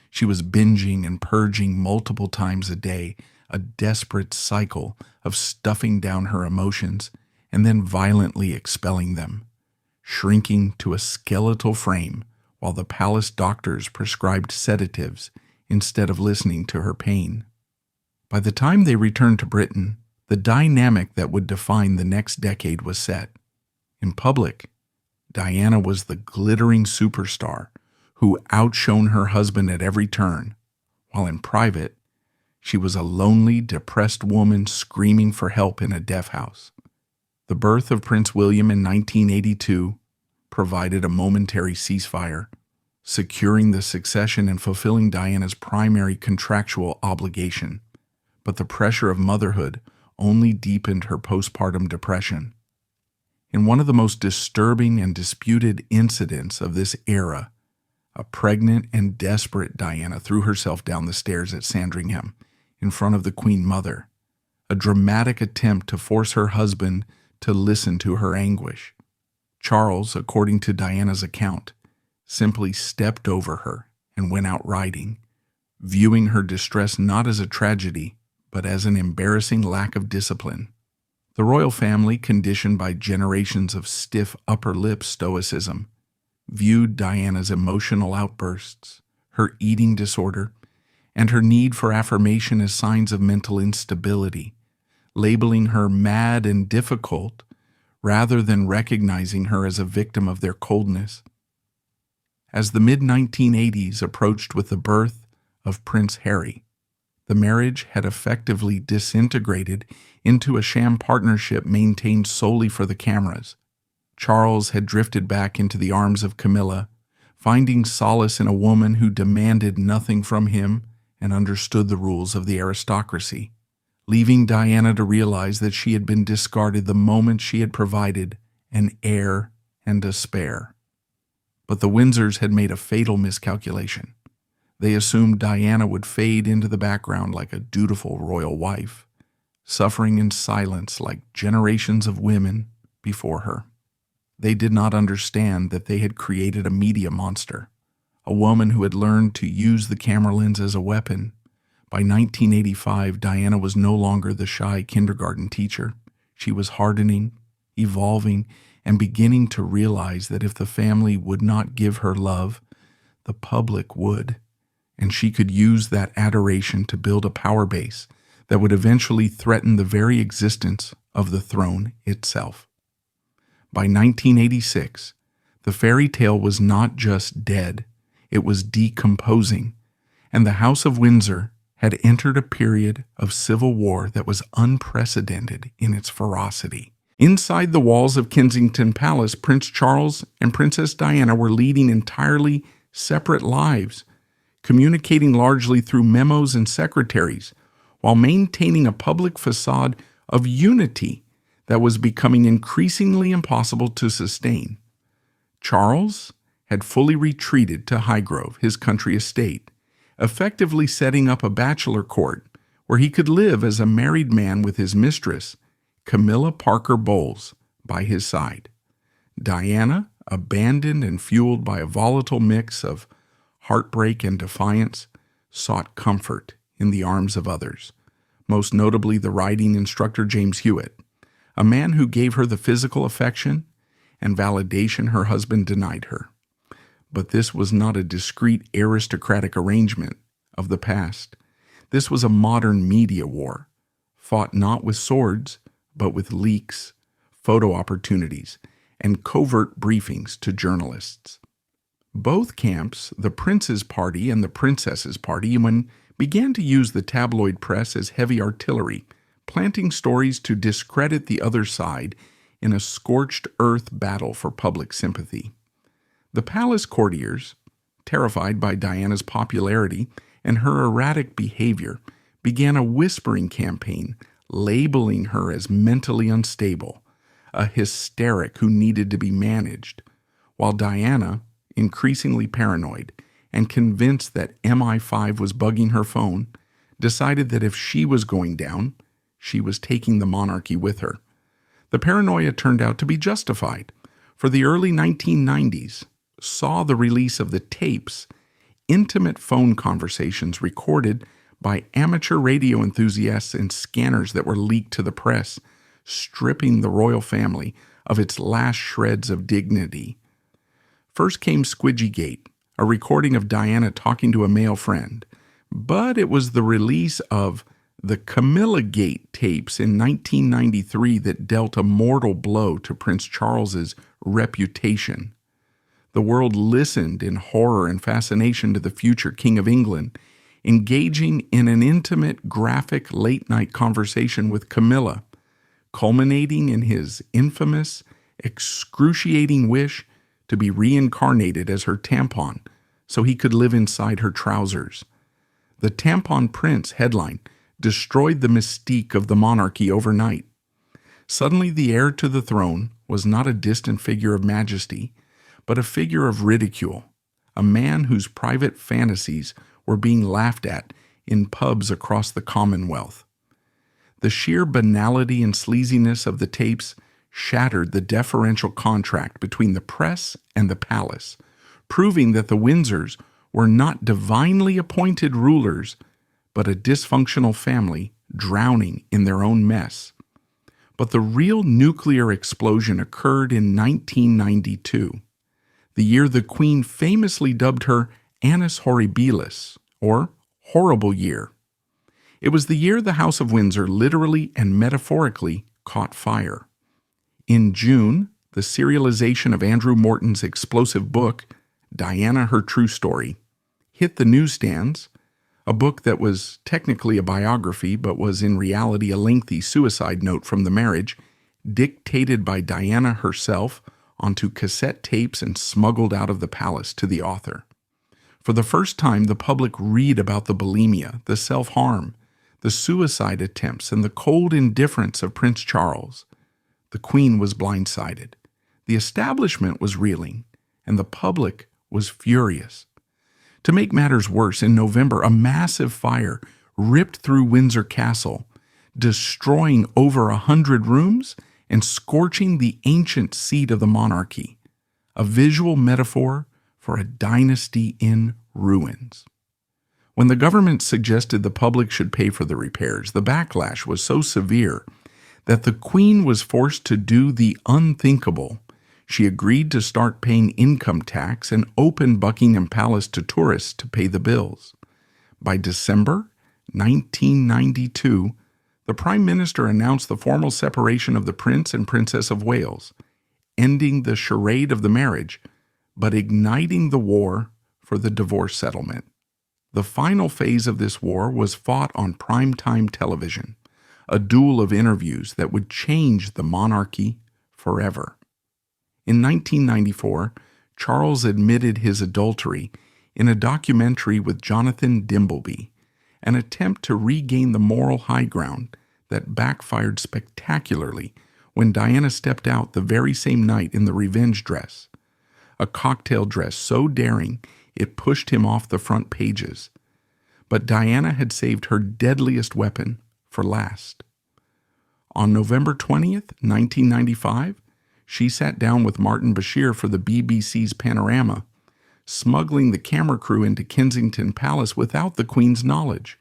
She was binging and purging multiple times a day, a desperate cycle of stuffing down her emotions and then violently expelling them, shrinking to a skeletal frame while the palace doctors prescribed sedatives instead of listening to her pain. By the time they returned to Britain, the dynamic that would define the next decade was set. In public, Diana was the glittering superstar who outshone her husband at every turn, while in private, she was a lonely, depressed woman screaming for help in a deaf house. The birth of Prince William in 1982 provided a momentary ceasefire, securing the succession and fulfilling Diana's primary contractual obligation. But the pressure of motherhood only deepened her postpartum depression. In one of the most disturbing and disputed incidents of this era, a pregnant and desperate Diana threw herself down the stairs at Sandringham in front of the Queen Mother, a dramatic attempt to force her husband to listen to her anguish. Charles, according to Diana's account, simply stepped over her and went out riding, viewing her distress not as a tragedy, but as an embarrassing lack of discipline. The royal family, conditioned by generations of stiff upper lip stoicism, viewed Diana's emotional outbursts, her eating disorder, and her need for affirmation as signs of mental instability, labeling her mad and difficult rather than recognizing her as a victim of their coldness. As the mid-1980s approached with the birth of Prince Harry, the marriage had effectively disintegrated into a sham partnership maintained solely for the cameras. Charles had drifted back into the arms of Camilla, finding solace in a woman who demanded nothing from him and understood the rules of the aristocracy, leaving Diana to realize that she had been discarded the moment she had provided an heir and a spare. But the Windsors had made a fatal miscalculation. They assumed Diana would fade into the background like a dutiful royal wife, suffering in silence like generations of women before her. They did not understand that they had created a media monster, a woman who had learned to use the camera lens as a weapon. By 1985, Diana was no longer the shy kindergarten teacher. She was hardening, evolving, and beginning to realize that if the family would not give her love, the public would, and she could use that adoration to build a power base that would eventually threaten the very existence of the throne itself. By 1986, the fairy tale was not just dead, it was decomposing, and the House of Windsor had entered a period of civil war that was unprecedented in its ferocity. Inside the walls of Kensington Palace, Prince Charles and Princess Diana were leading entirely separate lives, communicating largely through memos and secretaries, while maintaining a public facade of unity that was becoming increasingly impossible to sustain. Charles had fully retreated to Highgrove, his country estate, effectively setting up a bachelor court where he could live as a married man with his mistress, Camilla Parker Bowles, by his side. Diana, abandoned and fueled by a volatile mix of heartbreak and defiance, sought comfort in the arms of others, most notably the riding instructor James Hewitt, a man who gave her the physical affection and validation her husband denied her. But this was not a discreet aristocratic arrangement of the past. This was a modern media war, fought not with swords, but with leaks, photo opportunities, and covert briefings to journalists. Both camps, the prince's party and the princess's party, began to use the tabloid press as heavy artillery, planting stories to discredit the other side in a scorched earth battle for public sympathy. The palace courtiers, terrified by Diana's popularity and her erratic behavior, began a whispering campaign labeling her as mentally unstable, a hysteric who needed to be managed, while Diana, increasingly paranoid and convinced that MI5 was bugging her phone, decided that if she was going down, she was taking the monarchy with her. The paranoia turned out to be justified. For the early 1990s, saw the release of the tapes, intimate phone conversations recorded by amateur radio enthusiasts and scanners that were leaked to the press, stripping the royal family of its last shreds of dignity. First came Squidgygate, a recording of Diana talking to a male friend, but it was the release of the Camilla-Gate tapes in 1993 that dealt a mortal blow to Prince Charles's reputation. The world listened in horror and fascination to the future King of England, engaging in an intimate, graphic, late-night conversation with Camilla, culminating in his infamous, excruciating wish to be reincarnated as her tampon so he could live inside her trousers. The Tampon Prince headline destroyed the mystique of the monarchy overnight. Suddenly the heir to the throne was not a distant figure of majesty, but a figure of ridicule, a man whose private fantasies were being laughed at in pubs across the Commonwealth. The sheer banality and sleaziness of the tapes shattered the deferential contract between the press and the palace, proving that the Windsors were not divinely appointed rulers, but a dysfunctional family drowning in their own mess. But the real nuclear explosion occurred in 1992, the year the Queen famously dubbed her Annus Horribilis, or Horrible Year. It was the year the House of Windsor literally and metaphorically caught fire. In June, the serialization of Andrew Morton's explosive book, Diana, Her True Story, hit the newsstands, a book that was technically a biography but was in reality a lengthy suicide note from the marriage, dictated by Diana herself onto cassette tapes and smuggled out of the palace to the author. For the first time, the public read about the bulimia, the self-harm, the suicide attempts, and the cold indifference of Prince Charles. The Queen was blindsided. The establishment was reeling, and the public was furious. To make matters worse, in November, a massive fire ripped through Windsor Castle, destroying over 100 rooms and scorching the ancient seat of the monarchy, a visual metaphor for a dynasty in ruins. When the government suggested the public should pay for the repairs, the backlash was so severe that the Queen was forced to do the unthinkable. She agreed to start paying income tax and open Buckingham Palace to tourists to pay the bills. By December 1992, the Prime Minister announced the formal separation of the Prince and Princess of Wales, ending the charade of the marriage, but igniting the war for the divorce settlement. The final phase of this war was fought on primetime television, a duel of interviews that would change the monarchy forever. In 1994, Charles admitted his adultery in a documentary with Jonathan Dimbleby, an attempt to regain the moral high ground that backfired spectacularly when Diana stepped out the very same night in the revenge dress, a cocktail dress so daring it pushed him off the front pages. But Diana had saved her deadliest weapon for last. On November 20th, 1995, she sat down with Martin Bashir for the BBC's Panorama, smuggling the camera crew into Kensington Palace without the Queen's knowledge.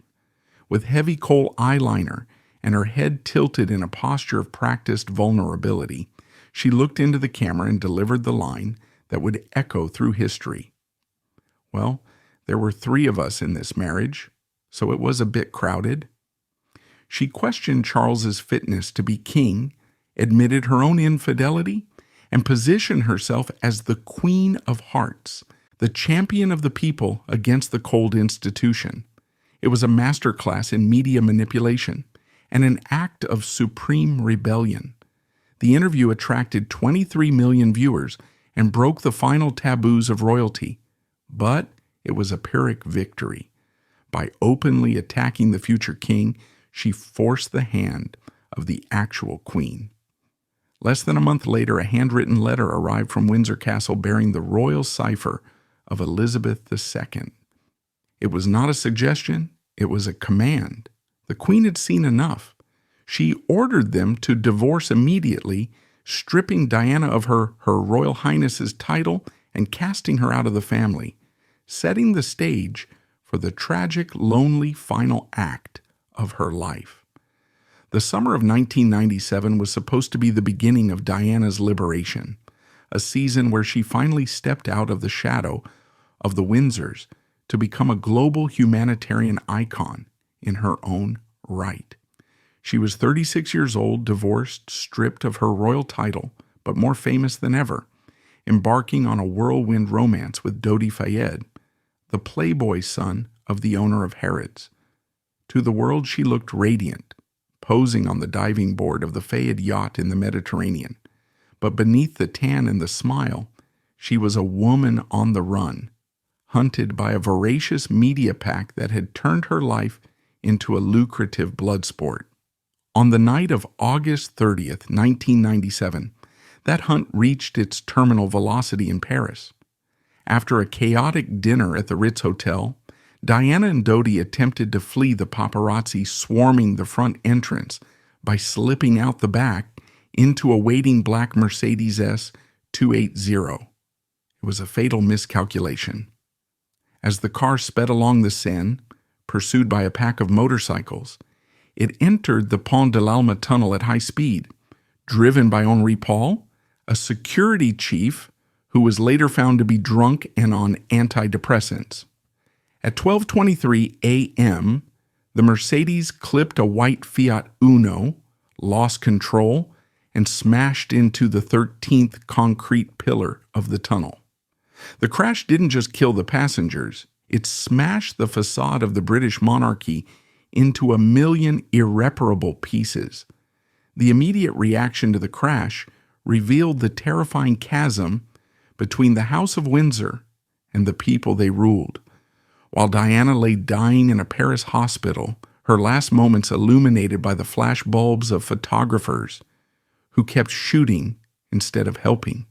With heavy coal eyeliner and her head tilted in a posture of practiced vulnerability, she looked into the camera and delivered the line that would echo through history. Well, there were 3 of us in this marriage, so it was a bit crowded. She questioned Charles's fitness to be king, admitted her own infidelity, and positioned herself as the Queen of Hearts, the champion of the people against the cold institution. It was a masterclass in media manipulation and an act of supreme rebellion. The interview attracted 23 million viewers and broke the final taboos of royalty, but it was a Pyrrhic victory. By openly attacking the future king, she forced the hand of the actual queen. Less than a month later, a handwritten letter arrived from Windsor Castle bearing the royal cipher of Elizabeth II. It was not a suggestion, it was a command. The Queen had seen enough. She ordered them to divorce immediately, stripping Diana of her Royal Highness's title and casting her out of the family, setting the stage for the tragic, lonely final act of her life. The summer of 1997 was supposed to be the beginning of Diana's liberation, a season where she finally stepped out of the shadow of the Windsors to become a global humanitarian icon in her own right. She was 36 years old, divorced, stripped of her royal title, but more famous than ever, embarking on a whirlwind romance with Dodi Fayed, the playboy son of the owner of Harrods. To the world she looked radiant, posing on the diving board of the Fayed yacht in the Mediterranean. But beneath the tan and the smile, she was a woman on the run, hunted by a voracious media pack that had turned her life into a lucrative blood sport. On the night of August 30th, 1997, that hunt reached its terminal velocity in Paris. After a chaotic dinner at the Ritz Hotel, Diana and Dodi attempted to flee the paparazzi swarming the front entrance by slipping out the back into a waiting black Mercedes S280. It was a fatal miscalculation. As the car sped along the Seine, pursued by a pack of motorcycles, it entered the Pont de l'Alma tunnel at high speed, driven by Henri Paul, a security chief who was later found to be drunk and on antidepressants. At 12:23 a.m., the Mercedes clipped a white Fiat Uno, lost control, and smashed into the 13th concrete pillar of the tunnel. The crash didn't just kill the passengers, it smashed the facade of the British monarchy into a million irreparable pieces. The immediate reaction to the crash revealed the terrifying chasm between the House of Windsor and the people they ruled. While Diana lay dying in a Paris hospital, her last moments illuminated by the flash bulbs of photographers who kept shooting instead of helping.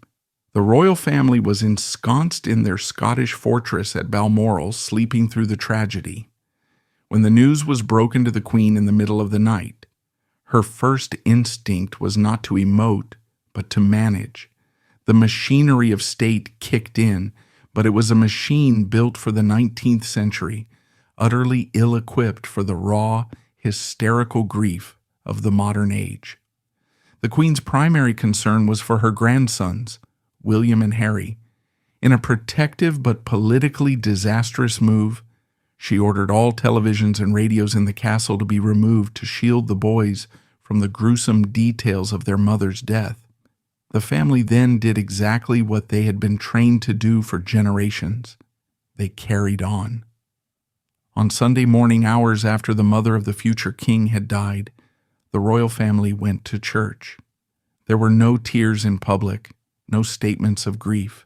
The royal family was ensconced in their Scottish fortress at Balmoral, sleeping through the tragedy. When the news was broken to the Queen in the middle of the night, her first instinct was not to emote, but to manage. The machinery of state kicked in, but it was a machine built for the 19th century, utterly ill-equipped for the raw, hysterical grief of the modern age. The Queen's primary concern was for her grandsons, William and Harry. In a protective but politically disastrous move, she ordered all televisions and radios in the castle to be removed to shield the boys from the gruesome details of their mother's death. The family then did exactly what they had been trained to do for generations. They carried on. On Sunday morning, hours after the mother of the future king had died, the royal family went to church. There were no tears in public, no statements of grief,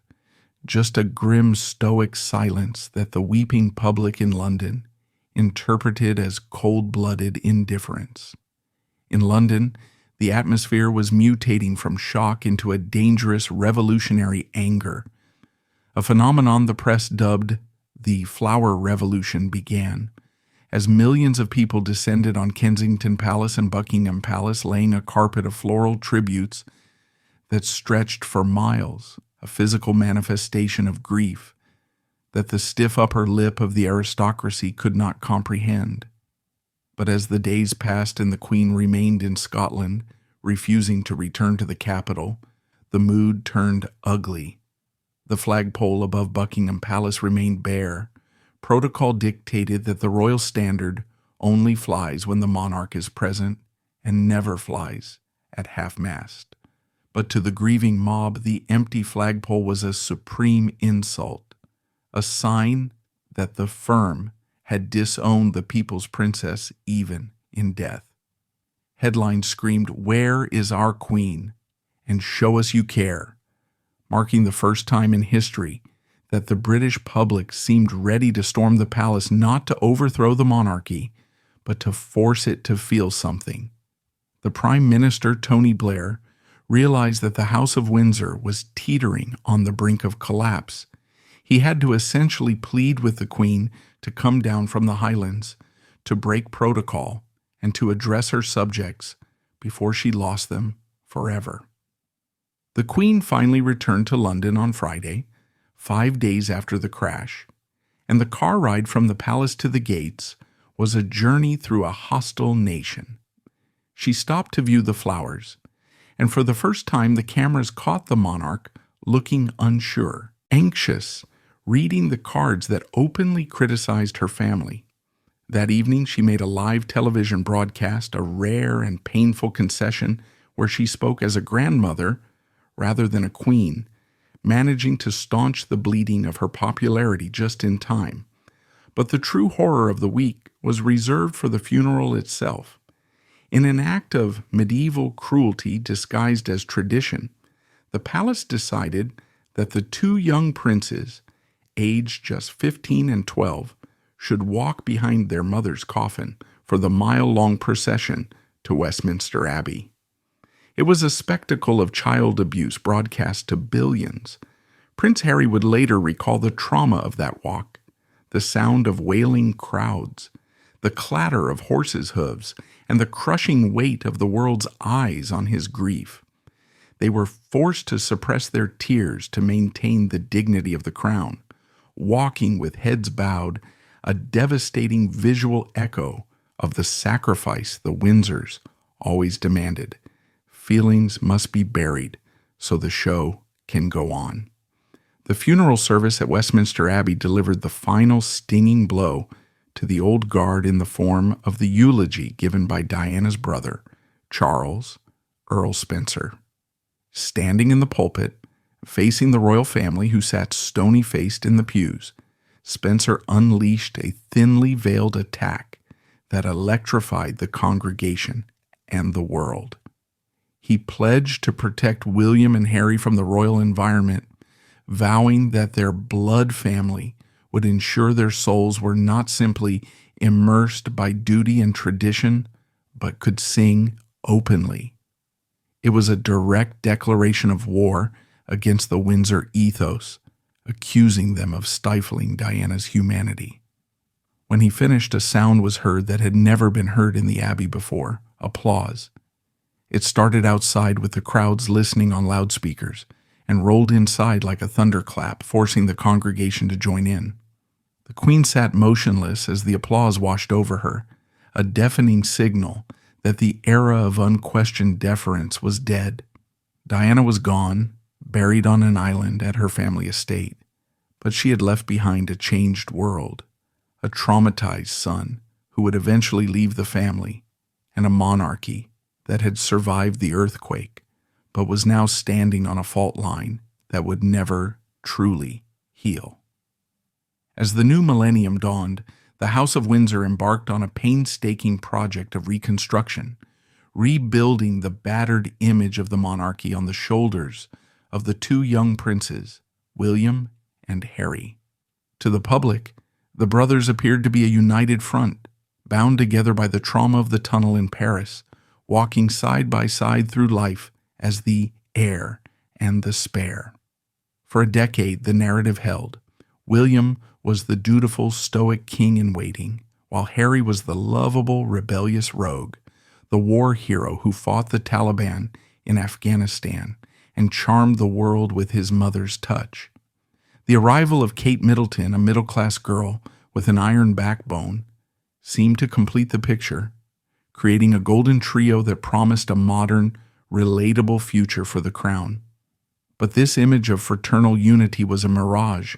just a grim stoic silence that the weeping public in London interpreted as cold-blooded indifference. In London, the atmosphere was mutating from shock into a dangerous revolutionary anger. A phenomenon the press dubbed the Flower Revolution began, as millions of people descended on Kensington Palace and Buckingham Palace, laying a carpet of floral tributes that stretched for miles, a physical manifestation of grief that the stiff upper lip of the aristocracy could not comprehend. But as the days passed and the Queen remained in Scotland, refusing to return to the capital, the mood turned ugly. The flagpole above Buckingham Palace remained bare. Protocol dictated that the royal standard only flies when the monarch is present and never flies at half-mast. But to the grieving mob, the empty flagpole was a supreme insult, a sign that the firm had disowned the people's princess even in death. Headlines screamed, "Where is our queen?" and "Show us you care," marking the first time in history that the British public seemed ready to storm the palace not to overthrow the monarchy, but to force it to feel something. The Prime Minister, Tony Blair, realized that the House of Windsor was teetering on the brink of collapse. He had to essentially plead with the Queen to come down from the Highlands, to break protocol, and to address her subjects before she lost them forever. The Queen finally returned to London on Friday, 5 days after the crash, and the car ride from the palace to the gates was a journey through a hostile nation. She stopped to view the flowers, and for the first time the cameras caught the monarch looking unsure, anxious, reading the cards that openly criticized her family. That evening she made a live television broadcast, a rare and painful concession where she spoke as a grandmother rather than a queen, managing to staunch the bleeding of her popularity just in time. But the true horror of the week was reserved for the funeral itself. In an act of medieval cruelty disguised as tradition, the palace decided that the two young princes, aged just 15 and 12, should walk behind their mother's coffin for the mile-long procession to Westminster Abbey. It was a spectacle of child abuse broadcast to billions. Prince Harry would later recall the trauma of that walk, the sound of wailing crowds, the clatter of horses' hooves, and the crushing weight of the world's eyes on his grief. They were forced to suppress their tears to maintain the dignity of the crown, walking with heads bowed, a devastating visual echo of the sacrifice the Windsors always demanded. Feelings must be buried so the show can go on. The funeral service at Westminster Abbey delivered the final stinging blow to the old guard in the form of the eulogy given by Diana's brother, Charles, Earl Spencer. Standing in the pulpit, facing the royal family who sat stony-faced in the pews, Spencer unleashed a thinly veiled attack that electrified the congregation and the world. He pledged to protect William and Harry from the royal environment, vowing that their blood family would ensure their souls were not simply immersed by duty and tradition, but could sing openly. It was a direct declaration of war against the Windsor ethos, accusing them of stifling Diana's humanity. When he finished, a sound was heard that had never been heard in the Abbey before: applause. It started outside with the crowds listening on loudspeakers and rolled inside like a thunderclap, forcing the congregation to join in. The Queen sat motionless as the applause washed over her, a deafening signal that the era of unquestioned deference was dead. Diana was gone, buried on an island at her family estate, but she had left behind a changed world, a traumatized son who would eventually leave the family, and a monarchy that had survived the earthquake, but was now standing on a fault line that would never truly heal. As the new millennium dawned, the House of Windsor embarked on a painstaking project of reconstruction, rebuilding the battered image of the monarchy on the shoulders of the two young princes, William and Harry. To the public, the brothers appeared to be a united front, bound together by the trauma of the tunnel in Paris, walking side by side through life as the heir and the spare. For a decade, the narrative held. William was the dutiful, stoic king in waiting, while Harry was the lovable, rebellious rogue, the war hero who fought the Taliban in Afghanistan and charmed the world with his mother's touch. The arrival of Kate Middleton, a middle-class girl with an iron backbone, seemed to complete the picture, creating a golden trio that promised a modern, relatable future for the crown. But this image of fraternal unity was a mirage.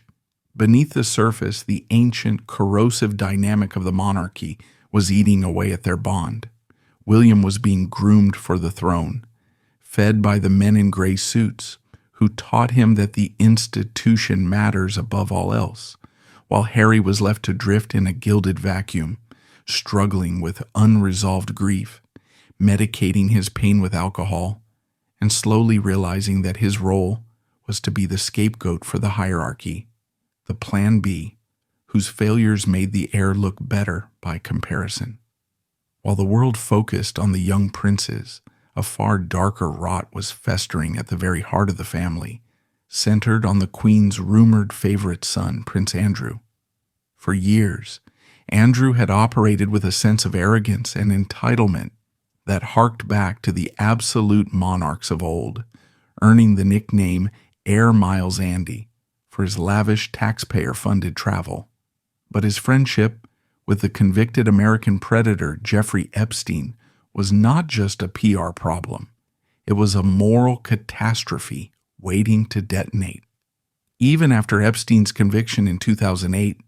Beneath the surface, the ancient, corrosive dynamic of the monarchy was eating away at their bond. William was being groomed for the throne, fed by the men in gray suits, who taught him that the institution matters above all else, while Harry was left to drift in a gilded vacuum, struggling with unresolved grief, medicating his pain with alcohol, and slowly realizing that his role was to be the scapegoat for the hierarchy, the Plan B, whose failures made the heir look better by comparison. While the world focused on the young princes, a far darker rot was festering at the very heart of the family, centered on the Queen's rumored favorite son, Prince Andrew. For years, Andrew had operated with a sense of arrogance and entitlement that harked back to the absolute monarchs of old, earning the nickname Air Miles Andy for his lavish taxpayer-funded travel. But his friendship with the convicted American predator Jeffrey Epstein was not just a PR problem. It was a moral catastrophe waiting to detonate. Even after Epstein's conviction in 2008,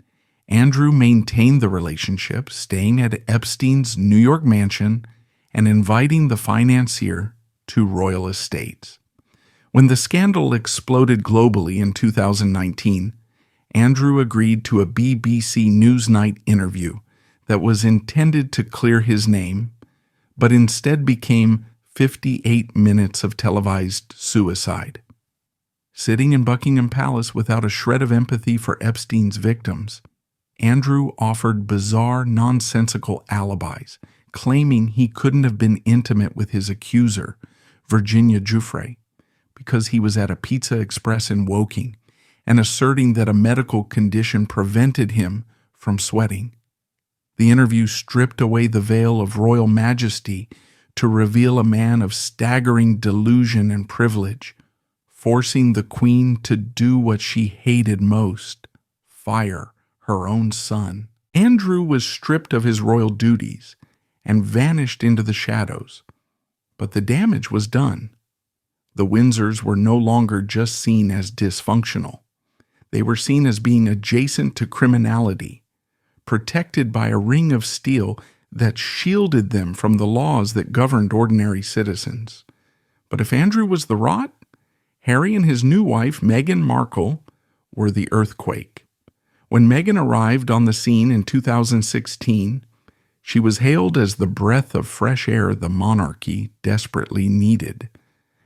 Andrew maintained the relationship, staying at Epstein's New York mansion and inviting the financier to royal estates. When the scandal exploded globally in 2019, Andrew agreed to a BBC Newsnight interview that was intended to clear his name, but instead became 58 minutes of televised suicide. Sitting in Buckingham Palace without a shred of empathy for Epstein's victims, Andrew offered bizarre, nonsensical alibis, claiming he couldn't have been intimate with his accuser, Virginia Giuffre, because he was at a Pizza Express in Woking, and asserting that a medical condition prevented him from sweating. The interview stripped away the veil of royal majesty to reveal a man of staggering delusion and privilege, forcing the Queen to do what she hated most, fire her own son. Andrew was stripped of his royal duties and vanished into the shadows. But the damage was done. The Windsors were no longer just seen as dysfunctional. They were seen as being adjacent to criminality, protected by a ring of steel that shielded them from the laws that governed ordinary citizens. But if Andrew was the rot, Harry and his new wife, Meghan Markle, were the earthquake. When Meghan arrived on the scene in 2016, she was hailed as the breath of fresh air the monarchy desperately needed.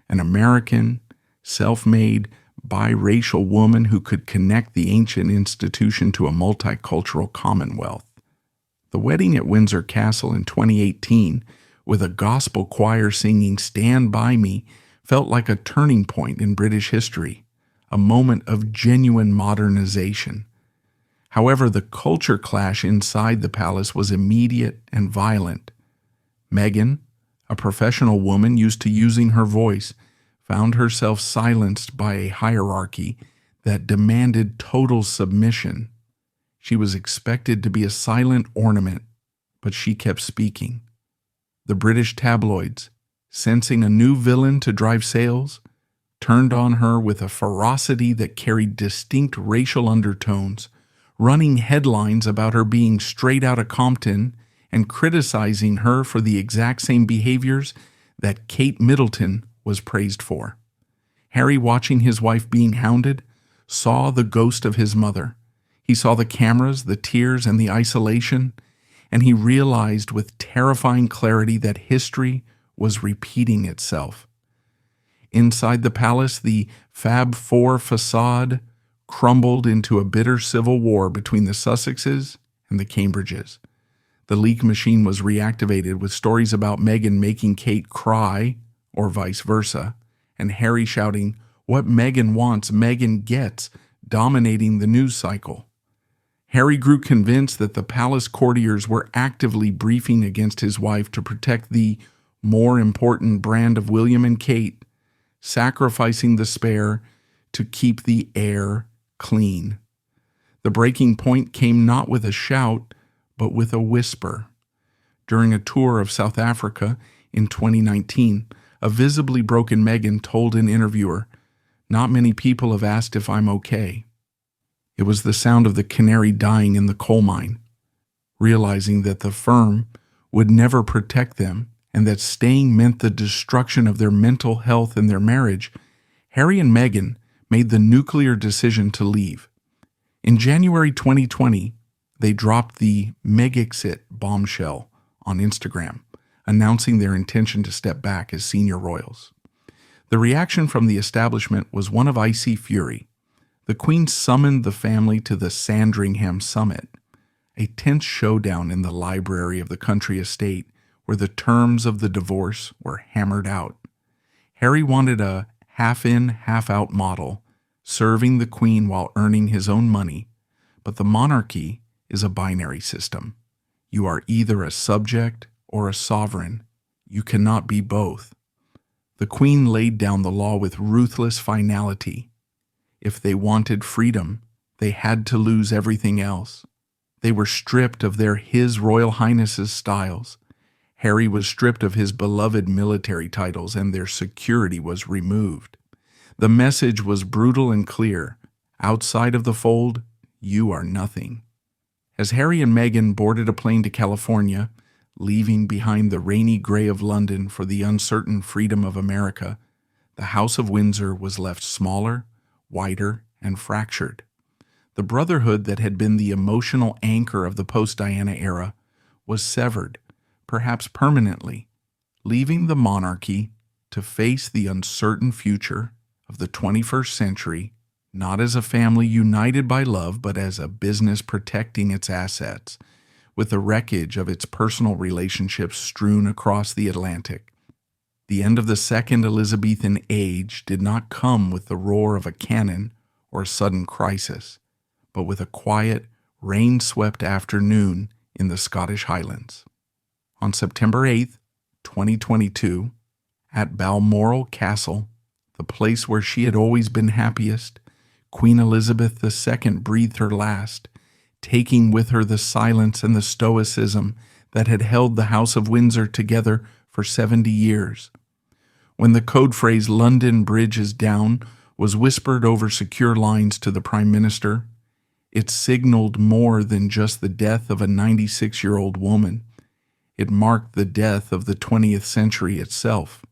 An American, self-made, biracial woman who could connect the ancient institution to a multicultural commonwealth. The wedding at Windsor Castle in 2018, with a gospel choir singing "Stand By Me," felt like a turning point in British history, a moment of genuine modernization. However, the culture clash inside the palace was immediate and violent. Meghan, a professional woman used to using her voice, found herself silenced by a hierarchy that demanded total submission. She was expected to be a silent ornament, but she kept speaking. The British tabloids, sensing a new villain to drive sales, turned on her with a ferocity that carried distinct racial undertones, running headlines about her being straight out of Compton and criticizing her for the exact same behaviors that Kate Middleton was praised for. Harry, watching his wife being hounded, saw the ghost of his mother. He saw the cameras, the tears, and the isolation, and he realized with terrifying clarity that history was repeating itself. Inside the palace, the Fab Four facade crumbled into a bitter civil war between the Sussexes and the Cambridges. The leak machine was reactivated with stories about Meghan making Kate cry, or vice versa, and Harry shouting, "What Meghan wants, Meghan gets," dominating the news cycle. Harry grew convinced that the palace courtiers were actively briefing against his wife to protect the more important brand of William and Kate, sacrificing the spare to keep the air clean. The breaking point came not with a shout, but with a whisper. During a tour of South Africa in 2019, a visibly broken Meghan told an interviewer, "Not many people have asked if I'm okay." It was the sound of the canary dying in the coal mine. Realizing that the firm would never protect them and that staying meant the destruction of their mental health and their marriage, Harry and Meghan made the nuclear decision to leave. In January 2020, they dropped the Megxit bombshell on Instagram, announcing their intention to step back as senior royals. The reaction from the establishment was one of icy fury. The Queen summoned the family to the Sandringham Summit, a tense showdown in the library of the country estate where the terms of the divorce were hammered out. Harry wanted a half-in, half-out model, serving the Queen while earning his own money, but the monarchy is a binary system. You are either a subject or a sovereign. You cannot be both. The Queen laid down the law with ruthless finality. If they wanted freedom, they had to lose everything else. They were stripped of their His Royal Highness's styles. Harry was stripped of his beloved military titles, and their security was removed. The message was brutal and clear. Outside of the fold, you are nothing. As Harry and Meghan boarded a plane to California, leaving behind the rainy gray of London for the uncertain freedom of America, the House of Windsor was left smaller, wider, and fractured. The brotherhood that had been the emotional anchor of the post-Diana era was severed, perhaps permanently, leaving the monarchy to face the uncertain future of the 21st century, not as a family united by love, but as a business protecting its assets, with the wreckage of its personal relationships strewn across the Atlantic. The end of the Second Elizabethan age did not come with the roar of a cannon or a sudden crisis, but with a quiet, rain-swept afternoon in the Scottish Highlands. On September 8, 2022, at Balmoral Castle, the place where she had always been happiest, Queen Elizabeth II breathed her last, taking with her the silence and the stoicism that had held the House of Windsor together for 70 years. When the code phrase "London Bridge is down" was whispered over secure lines to the Prime Minister, it signaled more than just the death of a 96-year-old woman. It marked the death of the 20th century itself.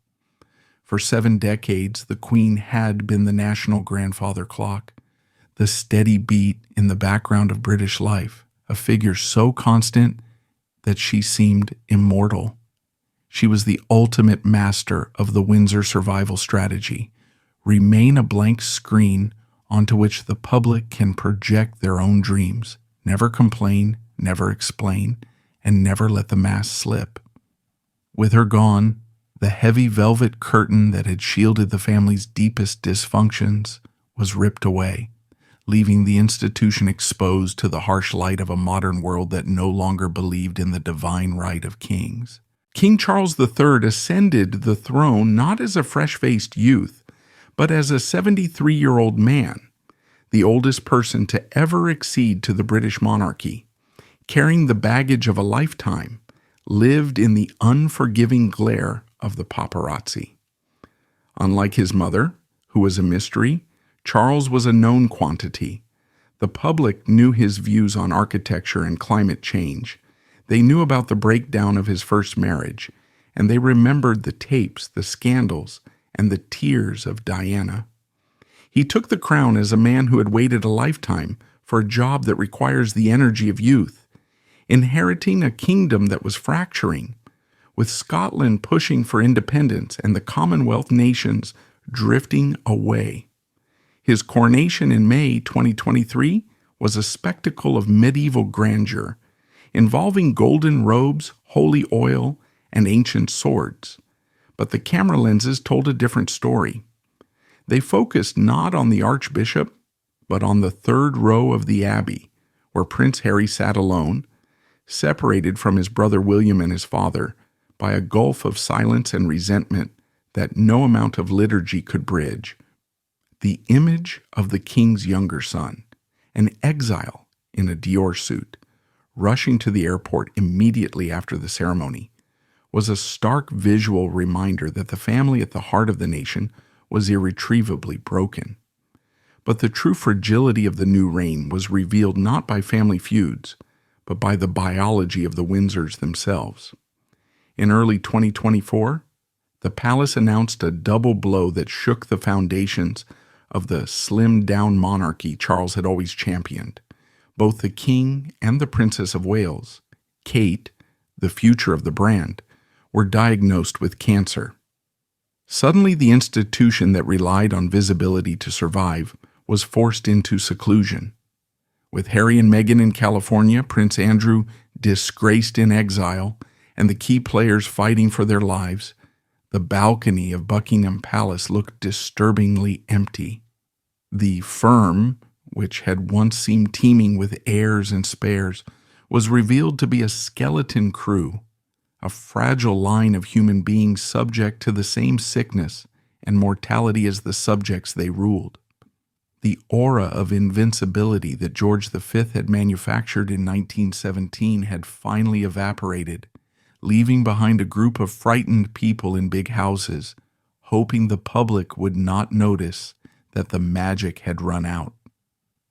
For 7 decades, the Queen had been the national grandfather clock, the steady beat in the background of British life, a figure so constant that she seemed immortal. She was the ultimate master of the Windsor survival strategy: remain a blank screen onto which the public can project their own dreams, never complain, never explain, and never let the mask slip. With her gone, the heavy velvet curtain that had shielded the family's deepest dysfunctions was ripped away, leaving the institution exposed to the harsh light of a modern world that no longer believed in the divine right of kings. King Charles III ascended the throne not as a fresh-faced youth, but as a 73-year-old man, the oldest person to ever accede to the British monarchy, carrying the baggage of a lifetime, lived in the unforgiving glare of the paparazzi. Unlike his mother, who was a mystery, Charles was a known quantity. The public knew his views on architecture and climate change. They knew about the breakdown of his first marriage, and they remembered the tapes, the scandals, and the tears of Diana. He took the crown as a man who had waited a lifetime for a job that requires the energy of youth, inheriting a kingdom that was fracturing, with Scotland pushing for independence and the Commonwealth nations drifting away. His coronation in May 2023 was a spectacle of medieval grandeur, involving golden robes, holy oil, and ancient swords. But the camera lenses told a different story. They focused not on the Archbishop, but on the third row of the Abbey, where Prince Harry sat alone, separated from his brother William and his father by a gulf of silence and resentment that no amount of liturgy could bridge. The image of the king's younger son, an exile in a Dior suit, rushing to the airport immediately after the ceremony, was a stark visual reminder that the family at the heart of the nation was irretrievably broken. But the true fragility of the new reign was revealed not by family feuds, but by the biology of the Windsors themselves. In early 2024, the palace announced a double blow that shook the foundations of the slimmed-down monarchy Charles had always championed. Both the King and the Princess of Wales, Kate, the future of the brand, were diagnosed with cancer. Suddenly, the institution that relied on visibility to survive was forced into seclusion. With Harry and Meghan in California, Prince Andrew disgraced in exile, and the key players fighting for their lives, the balcony of Buckingham Palace looked disturbingly empty. The firm, which had once seemed teeming with heirs and spares, was revealed to be a skeleton crew, a fragile line of human beings subject to the same sickness and mortality as the subjects they ruled. The aura of invincibility that George V had manufactured in 1917 had finally evaporated, leaving behind a group of frightened people in big houses, hoping the public would not notice that the magic had run out.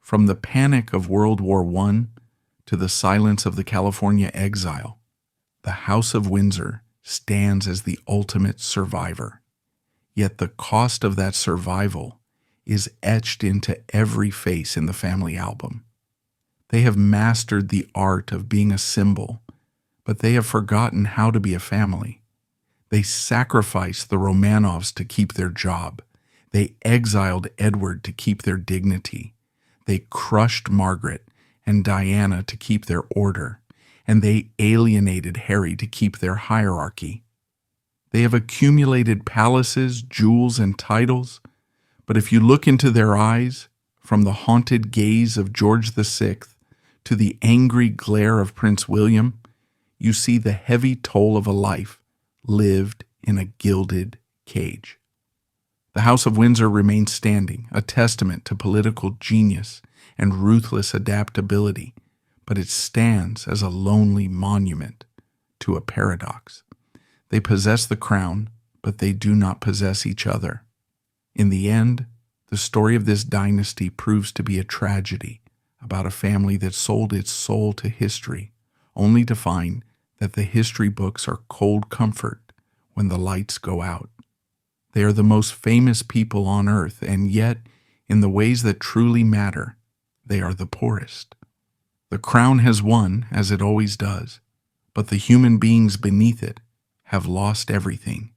From the panic of World War I to the silence of the California exile, the House of Windsor stands as the ultimate survivor. Yet the cost of that survival is etched into every face in the family album. They have mastered the art of being a symbol, but they have forgotten how to be a family. They sacrificed the Romanovs to keep their job. They exiled Edward to keep their dignity. They crushed Margaret and Diana to keep their order, and they alienated Harry to keep their hierarchy. They have accumulated palaces, jewels, and titles, but if you look into their eyes, from the haunted gaze of George VI to the angry glare of Prince William, you see the heavy toll of a life lived in a gilded cage. The House of Windsor remains standing, a testament to political genius and ruthless adaptability, but it stands as a lonely monument to a paradox. They possess the crown, but they do not possess each other. In the end, the story of this dynasty proves to be a tragedy about a family that sold its soul to history, only to find that the history books are cold comfort when the lights go out. They are the most famous people on earth, and yet, in the ways that truly matter, they are the poorest. The crown has won, as it always does, but the human beings beneath it have lost everything.